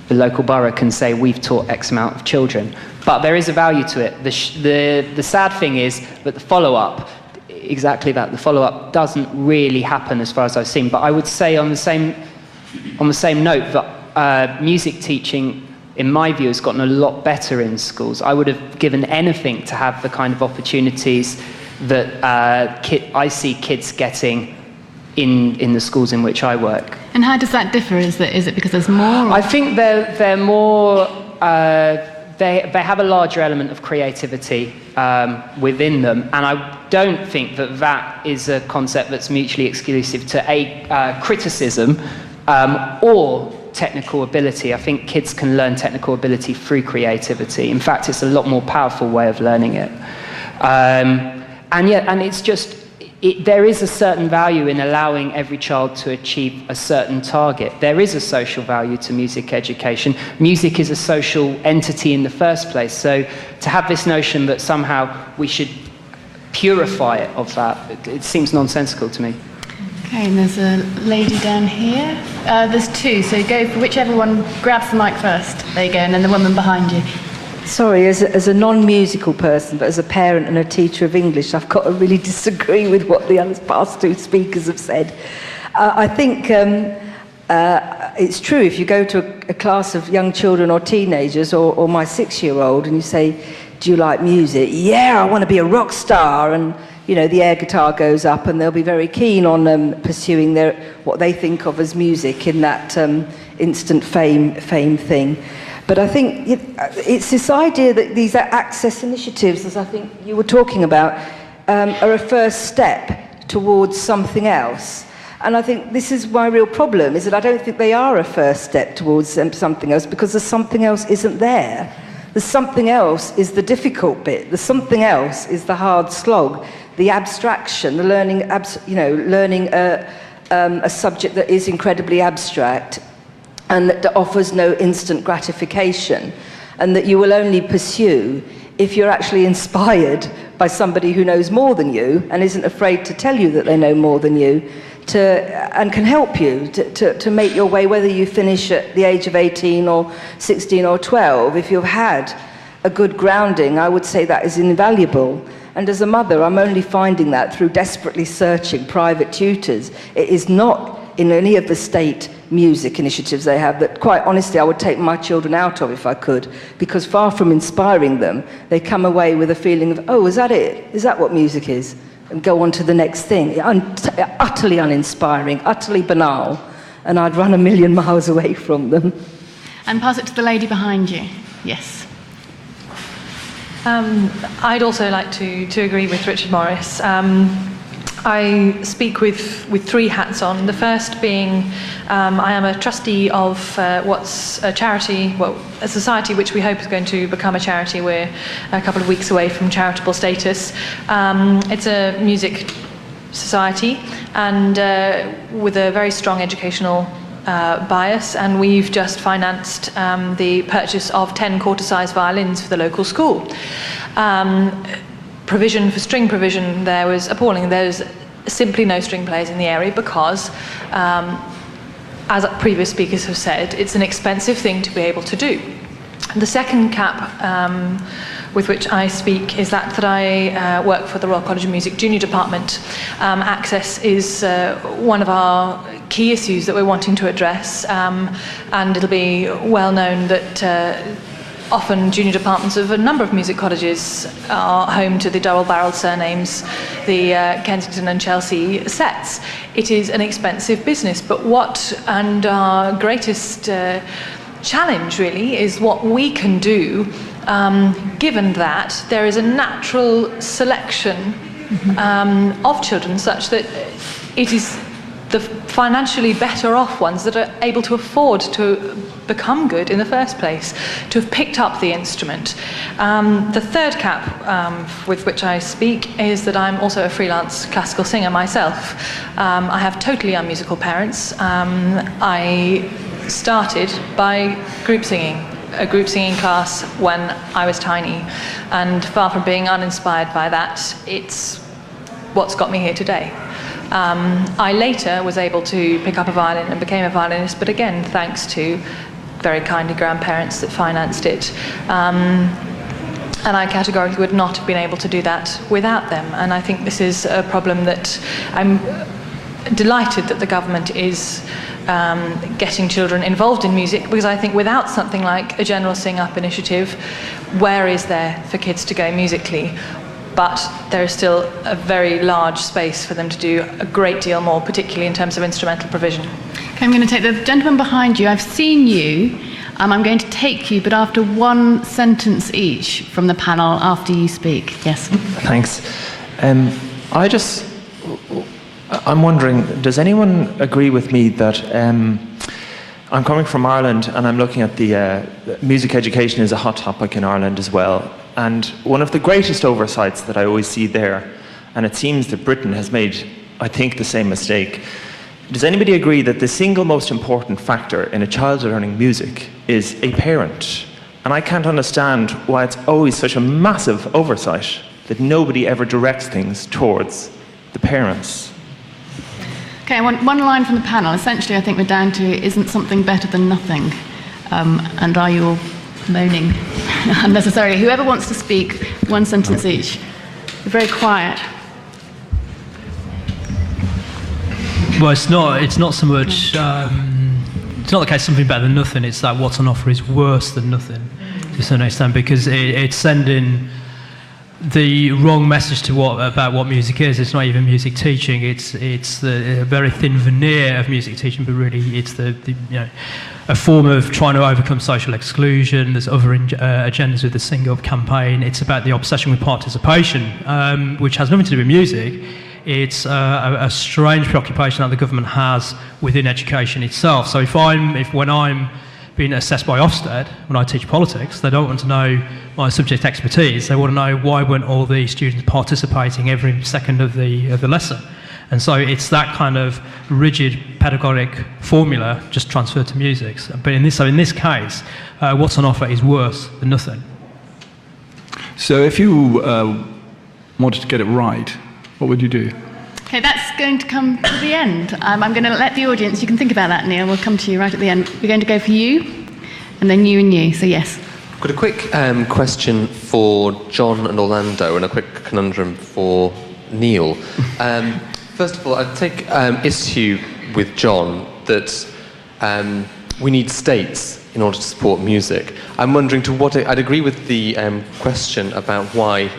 S7: local borough can say we've taught X amount of children, but there is a value to it. The sad thing is that the follow-up, exactly that, the follow-up doesn't really happen as far as I've seen. But I would say on the same note that music teaching, in my view, has gotten a lot better in schools. I would have given anything to have the kind of opportunities that I see kids getting in the schools in which I work. And how does that differ? Is it because there's more? Or? I think they're more they have a larger element of creativity within them, and I don't think that is a concept that's mutually exclusive to criticism or technical ability. I think kids can learn technical ability through creativity. In fact, it's a lot more powerful way of learning it. And it's just, there is a certain value in allowing every child to achieve a certain target. There is a social value to music education. Music is a social entity in the first place. So to have this notion that somehow we should purify it of that, it seems nonsensical to me.
S2: Okay, and there's a lady down here. There's two, so go for whichever one grabs the mic first. There you go, and then the woman behind you.
S8: Sorry, as a non-musical person, but as a parent and a teacher of English, I've got to really disagree with what the other past two speakers have said. I think it's true, if you go to a class of young children or teenagers, or my 6-year-old, and you say, do you like music? Yeah, I want to be a rock star. And, you know, the air guitar goes up, and they'll be very keen on pursuing what they think of as music in that instant fame thing. But I think it's this idea that these access initiatives, as I think you were talking about, are a first step towards something else. And I think this is my real problem, is that I don't think they are a first step towards something else, because the something else isn't there. The something else is the difficult bit. The something else is the hard slog, the abstraction, the learning a subject that is incredibly abstract and that offers no instant gratification, and that you will only pursue if you're actually inspired by somebody who knows more than you and isn't afraid to tell you that they know more than you, and can help you to make your way, whether you finish at the age of 18 or 16 or 12. If you've had a good grounding, I would say that is invaluable. And as a mother, I'm only finding that through desperately searching private tutors. It is not in any of the state music initiatives they have that, quite honestly, I would take my children out of if I could, because far from inspiring them, they come away with a feeling of, oh, is that it? Is that what music is? And go on to the next thing. Utterly uninspiring, utterly banal, and I'd run a million miles away from them.
S2: And pass it to the lady behind you. Yes.
S9: I'd also like to agree with Richard Morris. I speak with three hats on. The first being I am a trustee of what's a charity, a society which we hope is going to become a charity. We're a couple of weeks away from charitable status. It's a music society, and with a very strong educational bias, and we've just financed the purchase of 10 quarter-size violins for the local school. Provision for string provision there was appalling. There's simply no string players in the area because, as previous speakers have said, it's an expensive thing to be able to do. The second cap with which I speak is that I work for the Royal College of Music Junior Department. Access is one of our key issues that we're wanting to address, and it'll be well known that often junior departments of a number of music colleges are home to the double-barreled surnames, the Kensington and Chelsea sets. It is an expensive business, but our greatest challenge really is what we can do, given that there is a natural selection of children such that it is the financially better off ones that are able to afford to become good in the first place, to have picked up the instrument. The third cap with which I speak is that I'm also a freelance classical singer myself. I have totally unmusical parents. I started by group singing, a group singing class when I was tiny, and far from being uninspired by that, it's what's got me here today. I later was able to pick up a violin and became a violinist, but again, thanks to very kindly grandparents that financed it. And I categorically would not have been able to do that without them. And I think this is a problem that I'm delighted that the government is getting children involved in music, because I think without something like a general Sing Up initiative, where is there for kids to go musically? But there is still a very large space for them to do a great deal more, particularly in terms of instrumental provision.
S2: Okay, I'm going to take the gentleman behind you. I've seen you. I'm going to take you, but after one sentence each from the panel after you speak. Yes.
S10: Thanks. I'm wondering, does anyone agree with me that I'm coming from Ireland and I'm looking at the music education is a hot topic in Ireland as well. And one of the greatest oversights that I always see there, and it seems that Britain has made, I think, the same mistake. Does anybody agree that the single most important factor in a child learning music is a parent? And I can't understand why it's always such a massive oversight that nobody ever directs things towards the parents.
S2: Okay, one line from the panel. Essentially, I think we're down to, isn't something better than nothing? And are you all moaning unnecessarily? Whoever wants to speak, one sentence each. We're very quiet.
S5: Well, it's not so much, it's not the case something better than nothing, it's that what's on offer is worse than nothing, to a certain extent, because it's sending the wrong message about what music is. It's not even music teaching. It's the very thin veneer of music teaching, but really it's a form of trying to overcome social exclusion. There's other agendas with the Sing Up campaign. It's about the obsession with participation, which has nothing to do with music. It's a strange preoccupation that the government has within education itself. So when I'm being assessed by Ofsted, when I teach politics, they don't want to know my subject expertise. They want to know why weren't all the students participating every second of the lesson. And so it's that kind of rigid pedagogic formula just transferred to music. But in this case, what's on offer is worse than nothing.
S4: So if you wanted to get it right, what would you do?
S2: Okay, that's going to come to the end. I'm going to let the audience, you can think about that, Neil, we'll come to you right at the end. We're going to go for you, and then you and you, so yes.
S11: I've got a quick question for John and Orlando, and a quick conundrum for Neil. First of all, I take issue with John that we need states in order to support music. I'm wondering to what... I'd agree with the question about why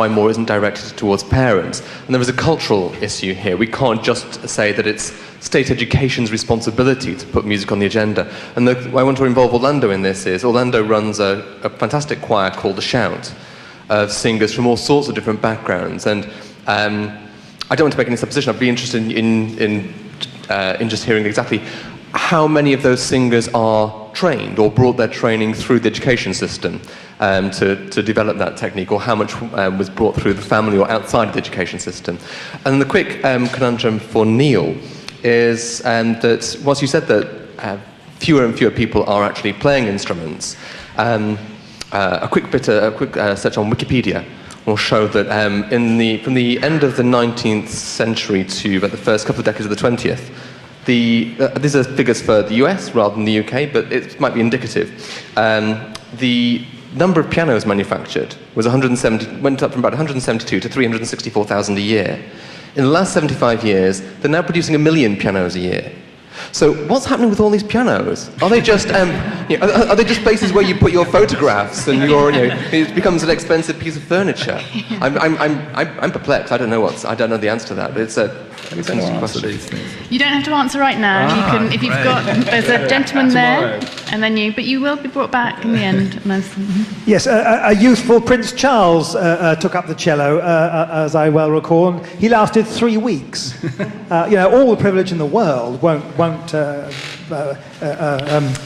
S11: more isn't directed towards parents. And there is a cultural issue here. We can't just say that it's state education's responsibility to put music on the agenda. And I want to involve Orlando in this. Orlando runs a fantastic choir called The Shout, of singers from all sorts of different backgrounds. And I don't want to make any supposition. I'd be interested in just hearing exactly how many of those singers are trained or brought their training through the education system to develop that technique, or how much was brought through the family or outside of the education system. And the quick conundrum for Neil is that whilst you said that fewer and fewer people are actually playing instruments, a quick search on Wikipedia will show that from the end of the 19th century to about the first couple of decades of the 20th, these are figures for the US rather than the UK, but it might be indicative. The number of pianos manufactured went up from about 172 to 364,000 a year. In the last 75 years, they're now producing 1 million pianos a year. So what's happening with all these pianos? Are they just are they just places where you put your photographs and it becomes an expensive piece of furniture? I'm perplexed. I don't know the answer to that. But it's a question.
S2: You don't have to answer right now. You can, if you've got. There's a gentleman there, and then you. But you will be brought back in the end.
S12: Yes, a youthful Prince Charles took up the cello, as I well recall. He lasted 3 weeks. All the privilege in the world won't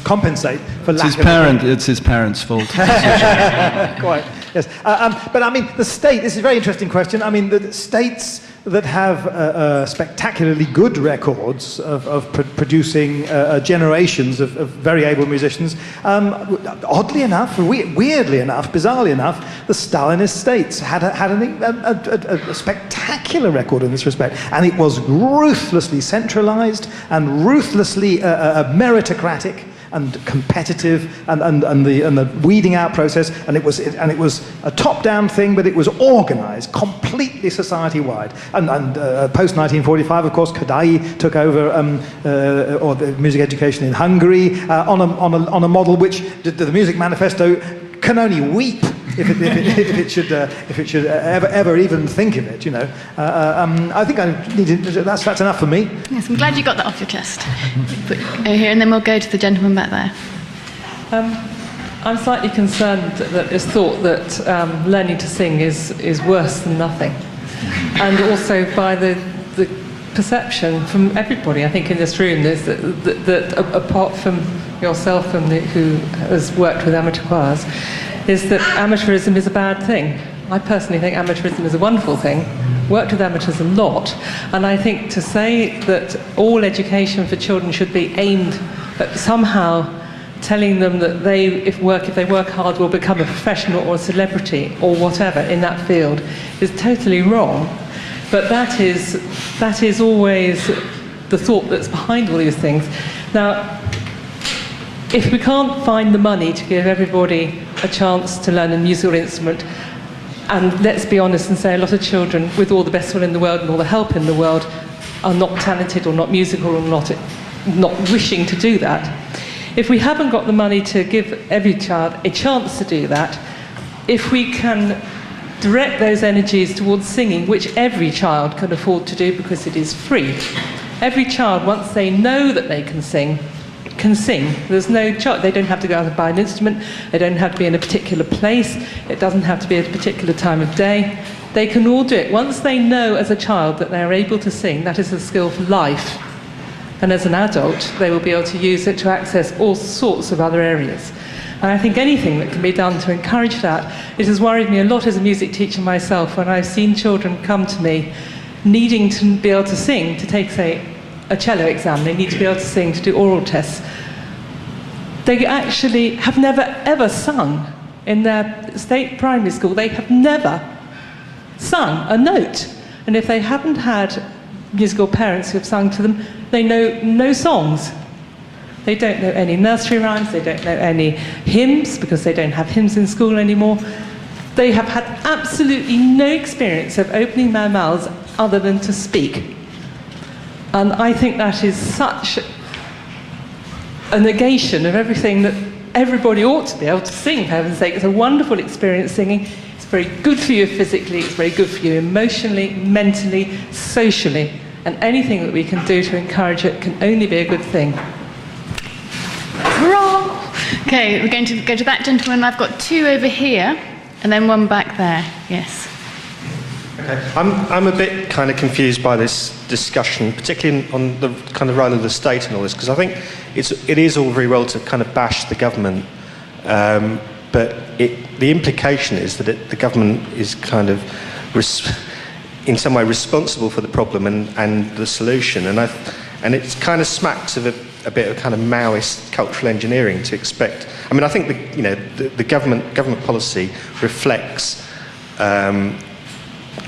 S12: compensate for lack of...
S4: It's his parents' fault.
S12: Quite, yes. But I mean, the state, this is a very interesting question. I mean, the states that have spectacularly good records of producing generations of very able musicians, oddly enough, weirdly enough, bizarrely enough, the Stalinist states had a spectacular record in this respect, and it was ruthlessly centralized and ruthlessly meritocratic and competitive, and the weeding out process, and it was a top-down thing, but it was organised completely society-wide. And post 1945, of course, Kadai took over or the music education in Hungary on a model which the Music Manifesto can only weep if it should ever even think of it. I think that's enough for me.
S2: Yes, I'm glad you got that off your chest. Put here, and then we'll go to the gentleman back there.
S13: I'm slightly concerned that it's thought that learning to sing is worse than nothing. And also by the perception from everybody, I think, in this room, is that apart from yourself and who has worked with amateur choirs, is that amateurism is a bad thing. I personally think amateurism is a wonderful thing. Worked with amateurs a lot, and I think to say that all education for children should be aimed at somehow telling them that if they work hard, will become a professional or a celebrity or whatever in that field is totally wrong. But that is always the thought that's behind all these things. Now, if we can't find the money to give everybody a chance to learn a musical instrument, and let's be honest and say a lot of children, with all the best will in the world and all the help in the world, are not talented or not musical or not wishing to do that. If we haven't got the money to give every child a chance to do that, if we can direct those energies towards singing, which every child can afford to do because it is free. Every child, once they know that they can sing, can sing. There's no choice. They don't have to go out and buy an instrument. They don't have to be in a particular place. It doesn't have to be at a particular time of day. They can all do it. Once they know as a child that they're able to sing, that is a skill for life. And as an adult, they will be able to use it to access all sorts of other areas. And I think anything that can be done to encourage that, it has worried me a lot as a music teacher myself when I've seen children come to me needing to be able to sing, to take, say, a cello exam. They need to be able to sing, to do oral tests. They actually have never, ever sung in their state primary school. They have never sung a note. And if they haven't had musical parents who have sung to them, they know no songs. They don't know any nursery rhymes, they don't know any hymns, because they don't have hymns in school anymore. They have had absolutely no experience of opening their mouths other than to speak. And I think that is such a negation of everything that everybody ought to be able to sing, for heaven's sake. It's a wonderful experience singing. It's very good for you physically, it's very good for you emotionally, mentally, socially. And anything that we can do to encourage it can only be a good thing.
S2: Hurrah! Okay, we're going to go to that gentleman. I've got two over here, and then one back there. Yes.
S14: Okay. I'm a bit kind of confused by this discussion, particularly on the kind of role of the state and all this, because I think it is all very well to kind of bash the government, but the implication is that the government is kind of in some way responsible for the problem and the solution, and it's kind of smacks of a bit of kind of Maoist cultural engineering to expect. I mean, I think the government policy reflects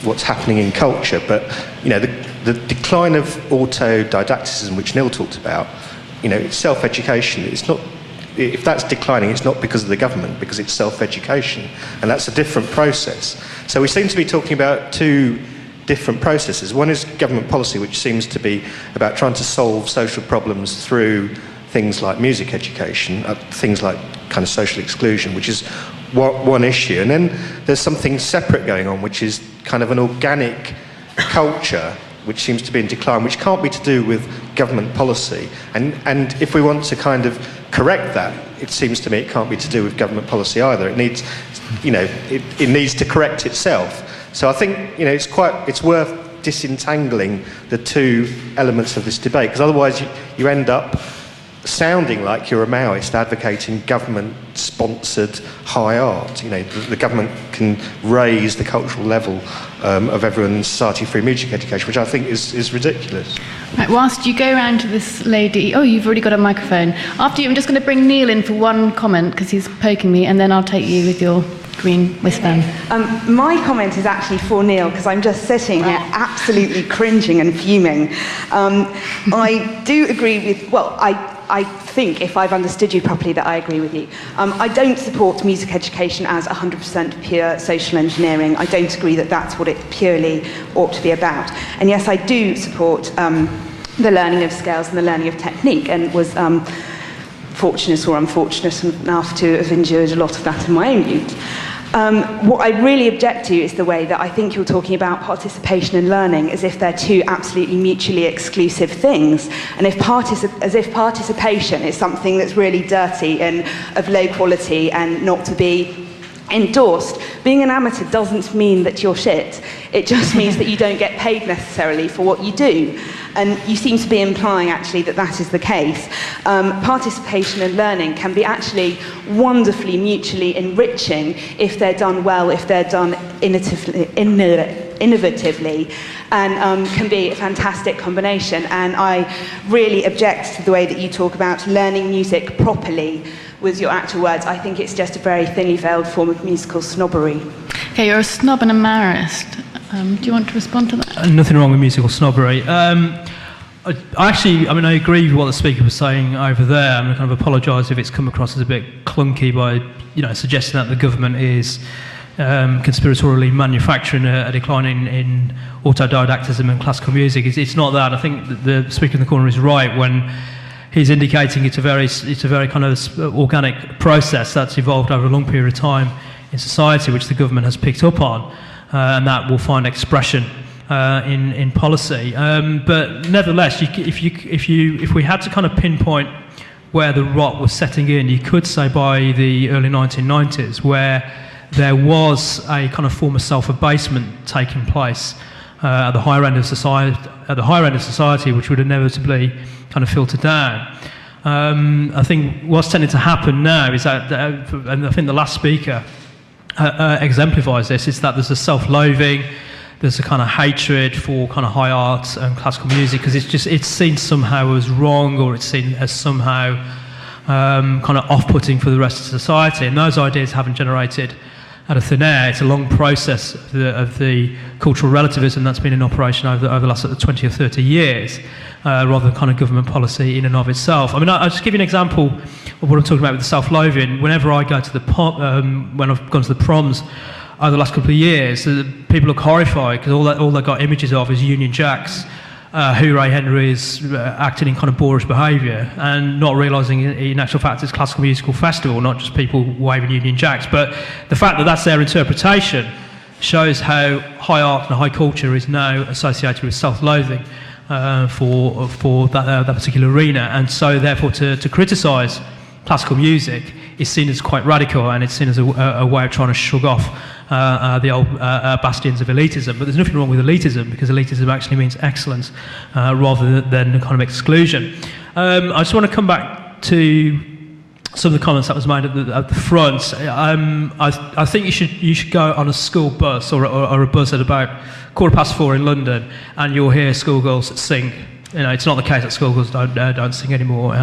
S14: what's happening in culture, but the decline of autodidacticism, which Neil talked about, it's self-education. It's not. If that's declining, it's not because of the government, because it's self-education, and that's a different process. So we seem to be talking about two different processes. One is government policy, which seems to be about trying to solve social problems through things like music education, things like kind of social exclusion, which is one issue. And then there's something separate going on, which is kind of an organic culture, which seems to be in decline, which can't be to do with government policy. And if we want to kind of correct that, it seems to me it can't be to do with government policy either. It needs, it needs to correct itself. So I think it's worth disentangling the two elements of this debate, because otherwise you end up sounding like you're a Maoist advocating government-sponsored high art. The government can raise the cultural level of everyone in society through music education, which I think is ridiculous.
S2: Right, whilst you go around to this lady... Oh, you've already got a microphone. After you, I'm just going to bring Neil in for one comment, because he's poking me, and then I'll take you with your green wristband.
S15: My comment is actually for Neil, because I'm just sitting here absolutely cringing and fuming. I do agree with... Well, I think, if I've understood you properly, that I agree with you. I don't support music education as 100% pure social engineering. I don't agree that that's what it purely ought to be about. And yes, I do support the learning of scales and the learning of technique, and was fortunate or unfortunate enough to have endured a lot of that in my own youth. What I really object to is the way that I think you're talking about participation and learning as if they're two absolutely mutually exclusive things, and as if participation is something that's really dirty and of low quality and not to be endorsed. Being an amateur doesn't mean that you're shit. It just means that you don't get paid necessarily for what you do. And you seem to be implying actually that that is the case. Participation and learning can be actually wonderfully mutually enriching if they're done well, if they're done innovatively, and can be a fantastic combination. And I really object to the way that you talk about learning music properly with your actual words. I think it's just a very thinly veiled form of musical snobbery.
S2: Okay, you're a snob and a marist. Do you want to respond to that?
S5: Nothing wrong with musical snobbery. I agree with what the speaker was saying over there. I'm going to kind of apologise if it's come across as a bit clunky by, suggesting that the government is conspiratorially manufacturing a decline in autodidactism and classical music. It's not that. I think the speaker in the corner is right when he's indicating it's a very kind of organic process that's evolved over a long period of time in society, which the government has picked up on, and that will find expression in policy. But nevertheless, if we had to kind of pinpoint where the rot was setting in, you could say by the early 1990s, where there was a kind of form of self-abasement taking place at the higher end of society, which would inevitably kind of filter down. I think what's tending to happen now is that, and I think the last speaker exemplifies this, is that there's a self-loathing, there's a kind of hatred for kind of high art and classical music, because it's seen somehow as wrong, or it's seen as somehow kind of off-putting for the rest of society, and those ideas haven't generated out of thin air. It's a long process of the cultural relativism that's been in operation over the last 20 or 30 years, rather than kind of government policy in and of itself. I mean, I'll just give you an example of what I'm talking about with the self-loathing. Whenever I go to the when I've gone to the proms over the last couple of years, people look horrified because all they got images of is Union Jacks, hooray Henrys acting in kind of boorish behaviour, and not realising in actual fact it's a classical musical festival, not just people waving Union Jacks. But the fact that that's their interpretation shows how high art and high culture is now associated with self-loathing for that particular arena, and so therefore to criticise classical music is seen as quite radical, and it's seen as a way of trying to shrug off the old bastions of elitism. But there's nothing wrong with elitism, because elitism actually means excellence rather than kind of exclusion. I just want to come back to some of the comments that was made at the front. I think you should go on a school bus or a bus at about 4:15 in London, and you'll hear schoolgirls sing. It's not the case that schoolgirls don't sing anymore.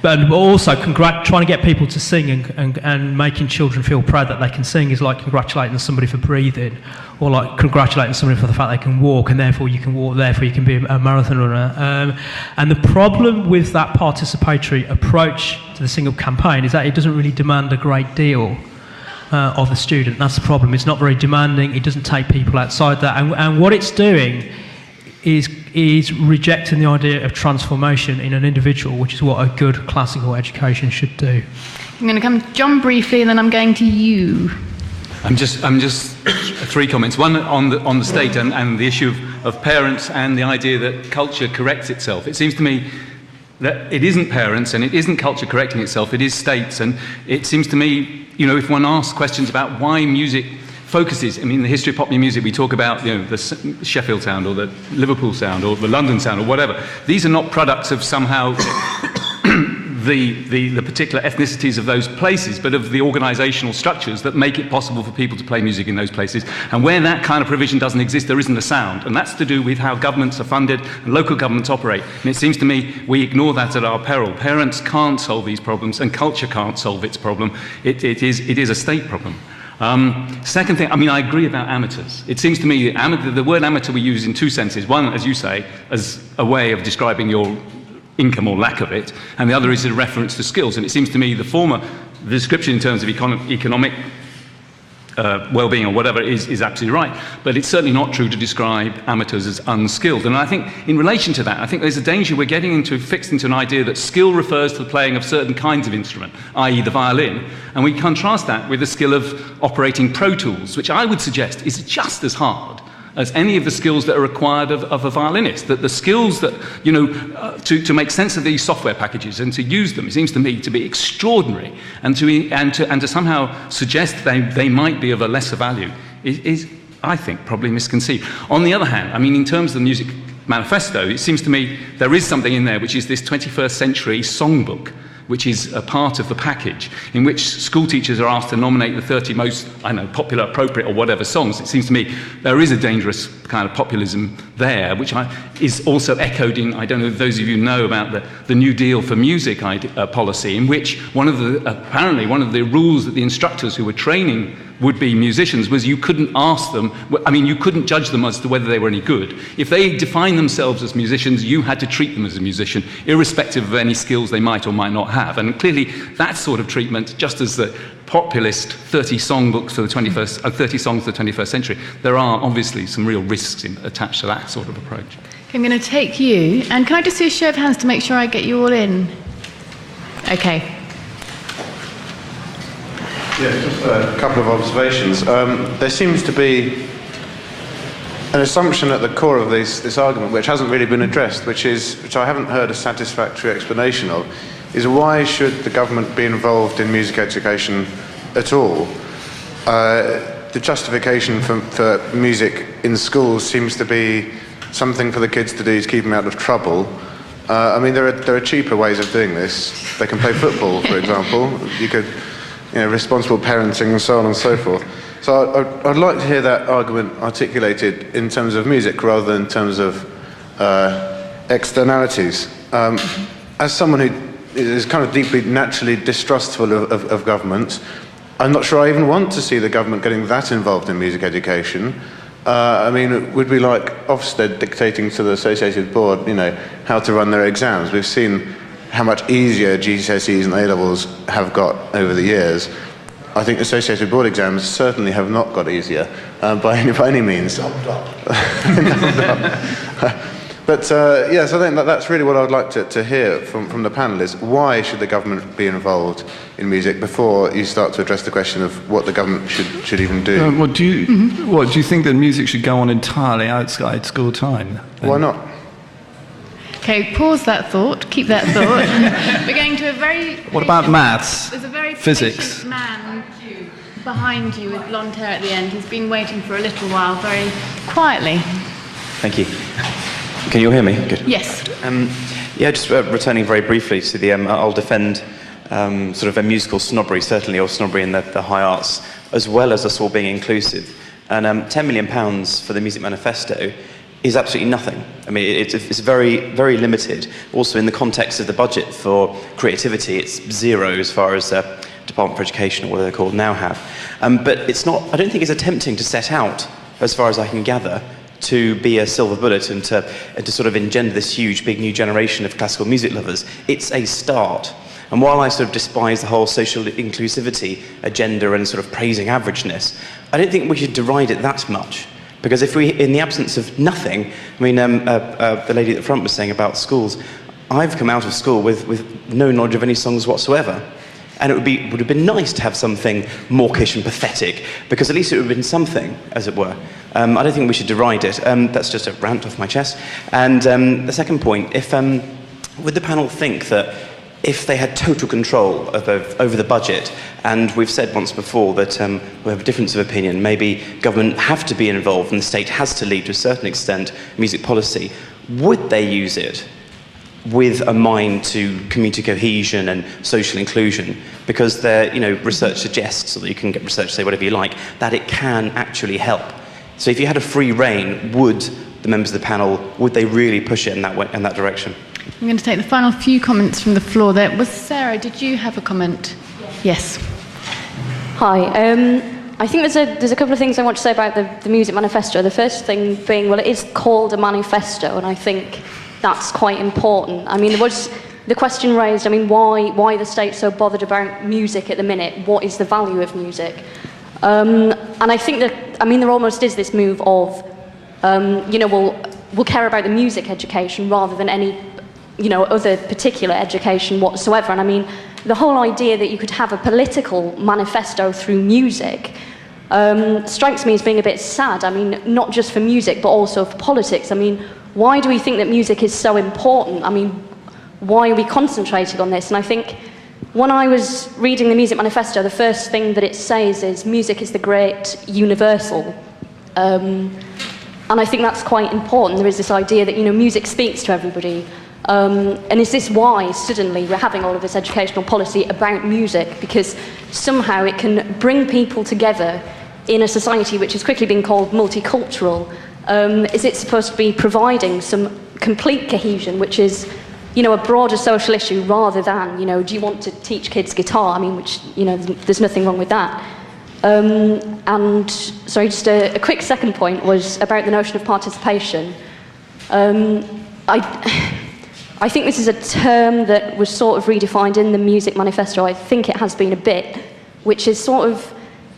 S5: But also, trying to get people to sing and making children feel proud that they can sing is like congratulating somebody for breathing, or like congratulating somebody for the fact they can walk, and therefore you can walk, therefore you can be a marathon runner. And the problem with that participatory approach to the single campaign is that it doesn't really demand a great deal of the student. That's the problem. It's not very demanding. It doesn't take people outside that. And what it's doing is rejecting the idea of transformation in an individual, which is what a good classical education should do.
S2: I'm going to come to John briefly, and then I'm going to you.
S3: I'm just three comments. One on the state and the issue of parents and the idea that culture corrects itself. It seems to me that it isn't parents and it isn't culture correcting itself, it is states. And it seems to me, if one asks questions about why music focuses, in the history of popular music, we talk about the Sheffield sound or the Liverpool sound or the London sound or whatever. These are not products of somehow the particular ethnicities of those places, but of the organisational structures that make it possible for people to play music in those places. And where that kind of provision doesn't exist, there isn't a sound. And that's to do with how governments are funded and local governments operate. And it seems to me we ignore that at our peril. Parents can't solve these problems, and culture can't solve its problem. It is a state problem. Second thing, I agree about amateurs. It seems to me the word amateur we use in two senses. One, as you say, as a way of describing your income or lack of it, and the other is a reference to skills. And it seems to me the former, the description in terms of economic well-being or whatever is absolutely right. But it's certainly not true to describe amateurs as unskilled. And I think in relation to that, I think there's a danger we're getting fixed into an idea that skill refers to the playing of certain kinds of instrument, i.e. the violin. And we contrast that with the skill of operating Pro Tools, which I would suggest is just as hard as any of the skills that are required of a violinist. That the skills that, to make sense of these software packages and to use them, it seems to me to be extraordinary, and to somehow suggest they might be of a lesser value is, I think, probably misconceived. On the other hand, I mean, in terms of the music manifesto, it seems to me there is something in there which is this 21st century songbook, which is a part of the package, in which school teachers are asked to nominate the 30 most, popular, appropriate, or whatever songs. It seems to me there is a dangerous kind of populism there, which is also echoed in, I don't know if those of you know about the New Deal for Music policy, in which apparently one of the rules that the instructors who were training would-be musicians was you couldn't ask them, you couldn't judge them as to whether they were any good. If they defined themselves as musicians, you had to treat them as a musician, irrespective of any skills they might or might not have. And clearly, that sort of treatment, just as the populist 30 songbooks for the 30 songs for the 21st century, there are obviously some real risks attached to that sort of approach.
S2: Okay, I'm going to take you, and can I just see a show of hands to make sure I get you all in? Okay.
S16: Yeah, just a couple of observations. There seems to be an assumption at the core of this argument which hasn't really been addressed, which I haven't heard a satisfactory explanation of, is why should the government be involved in music education at all? The justification for music in schools seems to be something for the kids to do to keep them out of trouble. There are cheaper ways of doing this. They can play football, for example. You could... responsible parenting and so on and so forth. So I'd like to hear that argument articulated in terms of music rather than in terms of externalities. As someone who is kind of deeply, naturally distrustful of government, I'm not sure I even want to see the government getting that involved in music education. It would be like Ofsted dictating to the Associated Board, how to run their exams. We've seen how much easier GCSEs and A-levels have got over the years. I think Associated Board exams certainly have not got easier by any means. But yes, I think that's really what I would like to hear from the panel is why should the government be involved in music before you start to address the question of what the government should even do?
S4: Do you think that music should go on entirely outside school time?
S16: Why not?
S2: Okay, pause that thought, keep that thought. We're going to a very...
S4: What about maths?
S2: There's a very
S4: physics?
S2: patient man behind you with blonde hair at the end. He's been waiting for a little while, very quietly.
S17: Thank you. Can you all hear me? Good.
S2: Yes.
S17: Just returning very briefly to the... I'll defend sort of a musical snobbery, certainly, or snobbery in the high arts, as well as us all being inclusive. And £10 million for the Music Manifesto is absolutely nothing. It's very, very limited. Also, in the context of the budget for creativity, it's zero as far as Department for Education, or what they're called now, have. But it's not, I don't think it's attempting to set out, as far as I can gather, to be a silver bullet and to sort of engender this huge, big new generation of classical music lovers. It's a start. And while I sort of despise the whole social inclusivity agenda and sort of praising averageness, I don't think we should deride it that much. Because if we, in the absence of nothing, the lady at the front was saying about schools, I've come out of school with no knowledge of any songs whatsoever. And it would have been nice to have something mawkish and pathetic, because at least it would have been something, as it were. I don't think we should deride it. That's just a rant off my chest. And the second point, would the panel think that if they had total control over the budget, and we've said once before that we have a difference of opinion, maybe government have to be involved and the state has to lead to a certain extent music policy, would they use it with a mind to community cohesion and social inclusion? Because research suggests, that you can get research to say whatever you like, that it can actually help. So if you had a free rein, would the members of the panel, would they really push it in that direction?
S2: I'm going to take the final few comments from the floor there. Was Sarah, did you have a comment? Yes.
S18: Hi. I think there's a couple of things I want to say about the Music Manifesto. The first thing being, well, it is called a manifesto, and I think that's quite important. There was the question raised, why the state so bothered about music at the minute? What is the value of music? And I think that, there almost is this move of, we'll care about the music education rather than any, other particular education whatsoever. And the whole idea that you could have a political manifesto through music strikes me as being a bit sad. Not just for music, but also for politics. Why do we think that music is so important? Why are we concentrating on this? And I think when I was reading the Music Manifesto, the first thing that it says is music is the great universal. And I think that's quite important. There is this idea that, music speaks to everybody. And is this why suddenly we're having all of this educational policy about music? Because somehow it can bring people together in a society which is quickly being called multicultural. Is it supposed to be providing some complete cohesion, which is, a broader social issue rather than, do you want to teach kids guitar? Which, there's nothing wrong with that. And, sorry, just a quick second point was about the notion of participation. I think this is a term that was sort of redefined in the Music Manifesto. I think it has been a bit, which is sort of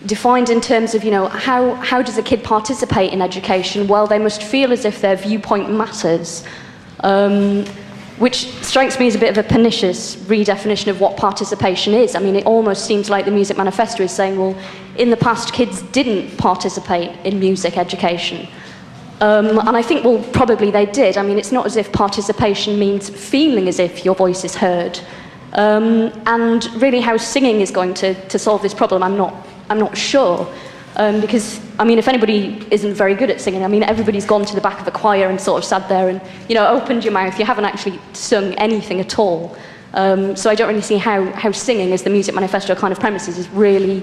S18: defined in terms of, how does a kid participate in education? Well, they must feel as if their viewpoint matters, which strikes me as a bit of a pernicious redefinition of what participation is. It almost seems like the Music Manifesto is saying, well, in the past, kids didn't participate in music education. And I think, well, probably they did. It's not as if participation means feeling as if your voice is heard. And really how singing is going to solve this problem, I'm not sure. Because, if anybody isn't very good at singing, everybody's gone to the back of a choir and sort of sat there and, opened your mouth. You haven't actually sung anything at all. So I don't really see how singing, as the Music Manifesto kind of premises, is really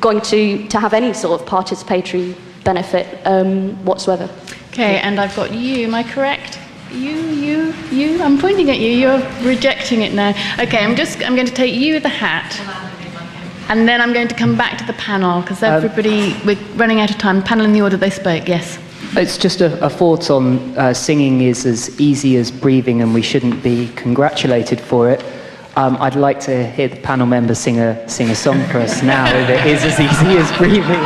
S18: going to have any sort of participatory benefit whatsoever.
S2: Okay, and I've got you, am I correct? You, I'm pointing at you, you're rejecting it now. Okay, I'm going to take you with the hat. And then I'm going to come back to the panel, because we're running out of time. Panel in the order they spoke, yes.
S7: It's just a thought on singing is as easy as breathing, and we shouldn't be congratulated for it. I'd like to hear the panel members sing a song for us now that is as easy as breathing.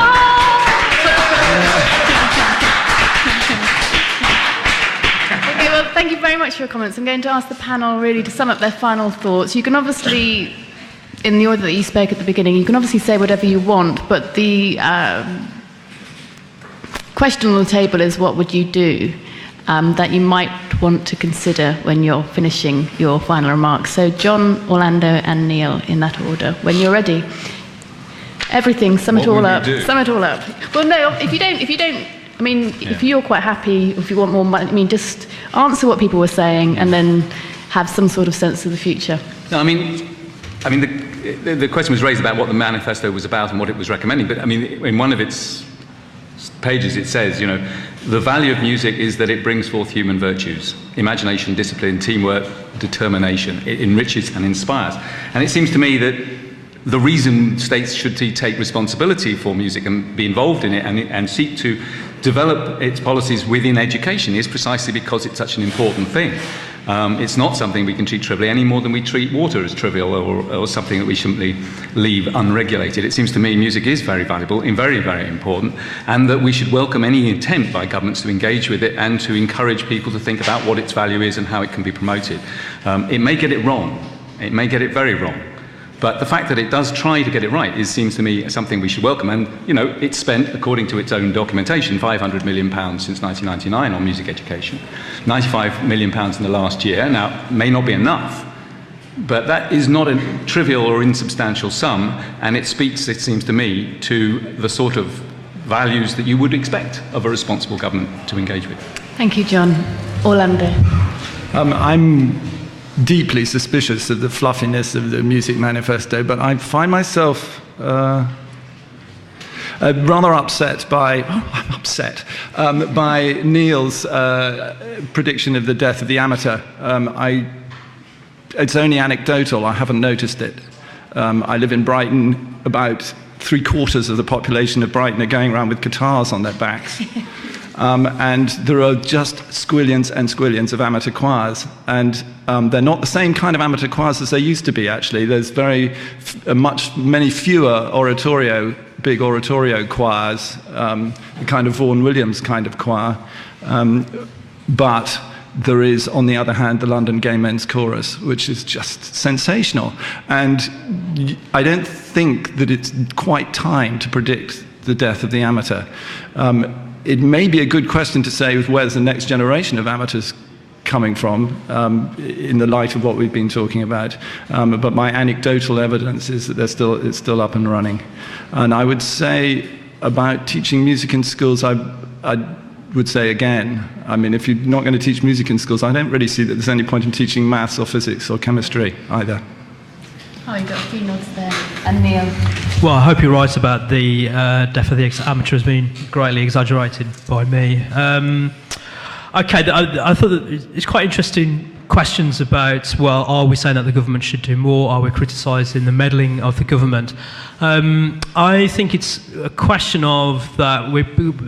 S2: Okay, well, thank you very much for your comments. I'm going to ask the panel really to sum up their final thoughts. You can obviously, in the order that you spoke at the beginning, you can obviously say whatever you want, but the question on the table is, what would you do that you might want to consider when you're finishing your final remarks? So John, Orlando and Neil, in that order. When you're ready. Everything, sum it all up. Sum it all up. Well, no, if you don't, if you're quite happy, if you want more money, just answer what people were saying and then have some sort of sense of the future.
S3: No, the question was raised about what the manifesto was about and what it was recommending, but in one of its pages it says, the value of music is that it brings forth human virtues: imagination, discipline, teamwork, determination. It enriches and inspires. And it seems to me that the reason states should take responsibility for music and be involved in it and seek to develop its policies within education is precisely because it's such an important thing. It's not something we can treat trivially any more than we treat water as trivial or something that we shouldn't leave unregulated. It seems to me music is very valuable and very, very important, and that we should welcome any intent by governments to engage with it and to encourage people to think about what its value is and how it can be promoted. It may get it wrong. It may get it very wrong. But the fact that it does try to get it right seems to me something we should welcome. And, it's spent, according to its own documentation, £500 million since 1999 on music education, £95 million in the last year. Now, it may not be enough, but that is not a trivial or insubstantial sum, and it speaks, it seems to me, to the sort of values that you would expect of a responsible government to engage with.
S2: Thank you, John. Orlando.
S4: I'm deeply suspicious of the fluffiness of the Music Manifesto, but I find myself rather upset by Neil's prediction of the death of the amateur. It's only anecdotal, I haven't noticed it. I live in Brighton. About 3/4 of the population of Brighton are going around with guitars on their backs. And there are just squillions and squillions of amateur choirs. And they're not the same kind of amateur choirs as they used to be, actually. There's many fewer big oratorio choirs, the kind of Vaughan Williams kind of choir. But there is, on the other hand, the London Gay Men's Chorus, which is just sensational. And I don't think that it's quite time to predict the death of the amateur. It may be a good question to say where's the next generation of amateurs coming from in the light of what we've been talking about. But my anecdotal evidence is that it's still up and running. And I would say about teaching music in schools, I would say again, I mean, if you're not going to teach music in schools, I don't really see that there's any point in teaching maths or physics or chemistry either.
S2: Oh, you've got a few nods there. And Neil.
S5: Well, I hope you're right about the death of the amateur has been greatly exaggerated by me. Okay, I thought that it's quite interesting questions about, well, are we saying that the government should do more? Are we criticising the meddling of the government? I think it's a question of that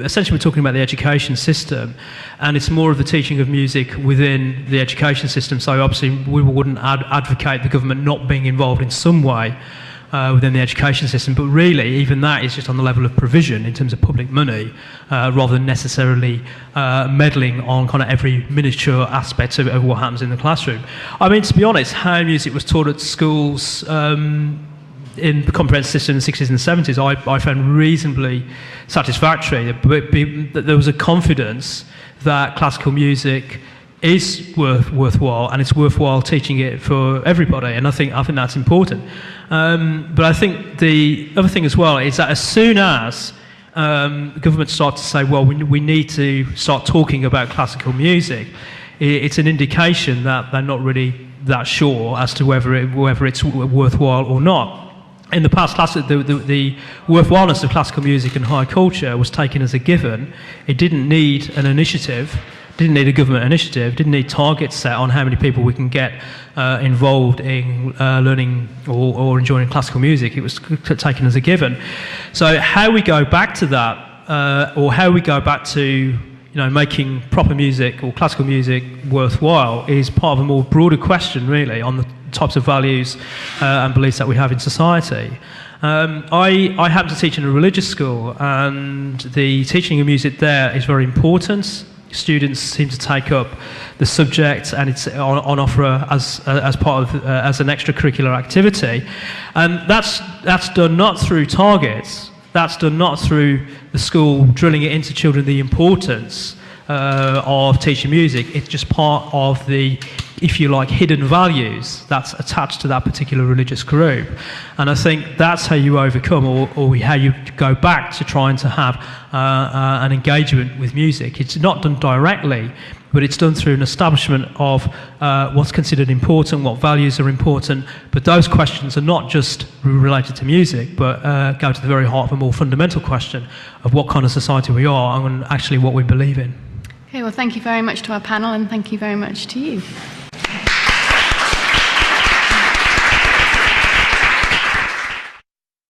S5: essentially we're talking about the education system, and it's more of the teaching of music within the education system. So obviously we wouldn't advocate the government not being involved in some way within the education system, but really even that is just on the level of provision in terms of public money, rather than necessarily meddling on kind of every miniature aspect of what happens in the classroom. I mean, to be honest, how music was taught at schools in the comprehensive system in the 60s and 70s, I found reasonably satisfactory. There was a confidence that classical music is worthwhile, and it's worthwhile teaching it for everybody, and I think that's important. But I think the other thing as well is that as soon as government starts to say, well, we need to start talking about classical music, it's an indication that they're not really that sure as to whether it's worthwhile or not. In the past, the worthwhileness of classical music and high culture was taken as a given. It didn't need an initiative, didn't need a government initiative, didn't need targets set on how many people we can get involved in learning or enjoying classical music. It was taken as a given. So how we go back to that, or how we go back to making proper music or classical music worthwhile, is part of a more broader question, really, on the types of values and beliefs that we have in society. I happen to teach in a religious school, and the teaching of music there is very important. Students seem to take up the subject, and it's on offer as part of as an extracurricular activity, and that's done not through targets. That's done not through the school drilling it into children the importance of teaching music. It's just part of the, if you like, hidden values that's attached to that particular religious group. And I think that's how you overcome, or how you go back to trying to have an engagement with music. It's not done directly, but it's done through an establishment of what's considered important, what values are important. But those questions are not just related to music, but go to the very heart of a more fundamental question of what kind of society we are and actually what we believe in.
S2: Okay, well, thank you very much to our panel, and thank you very much to you.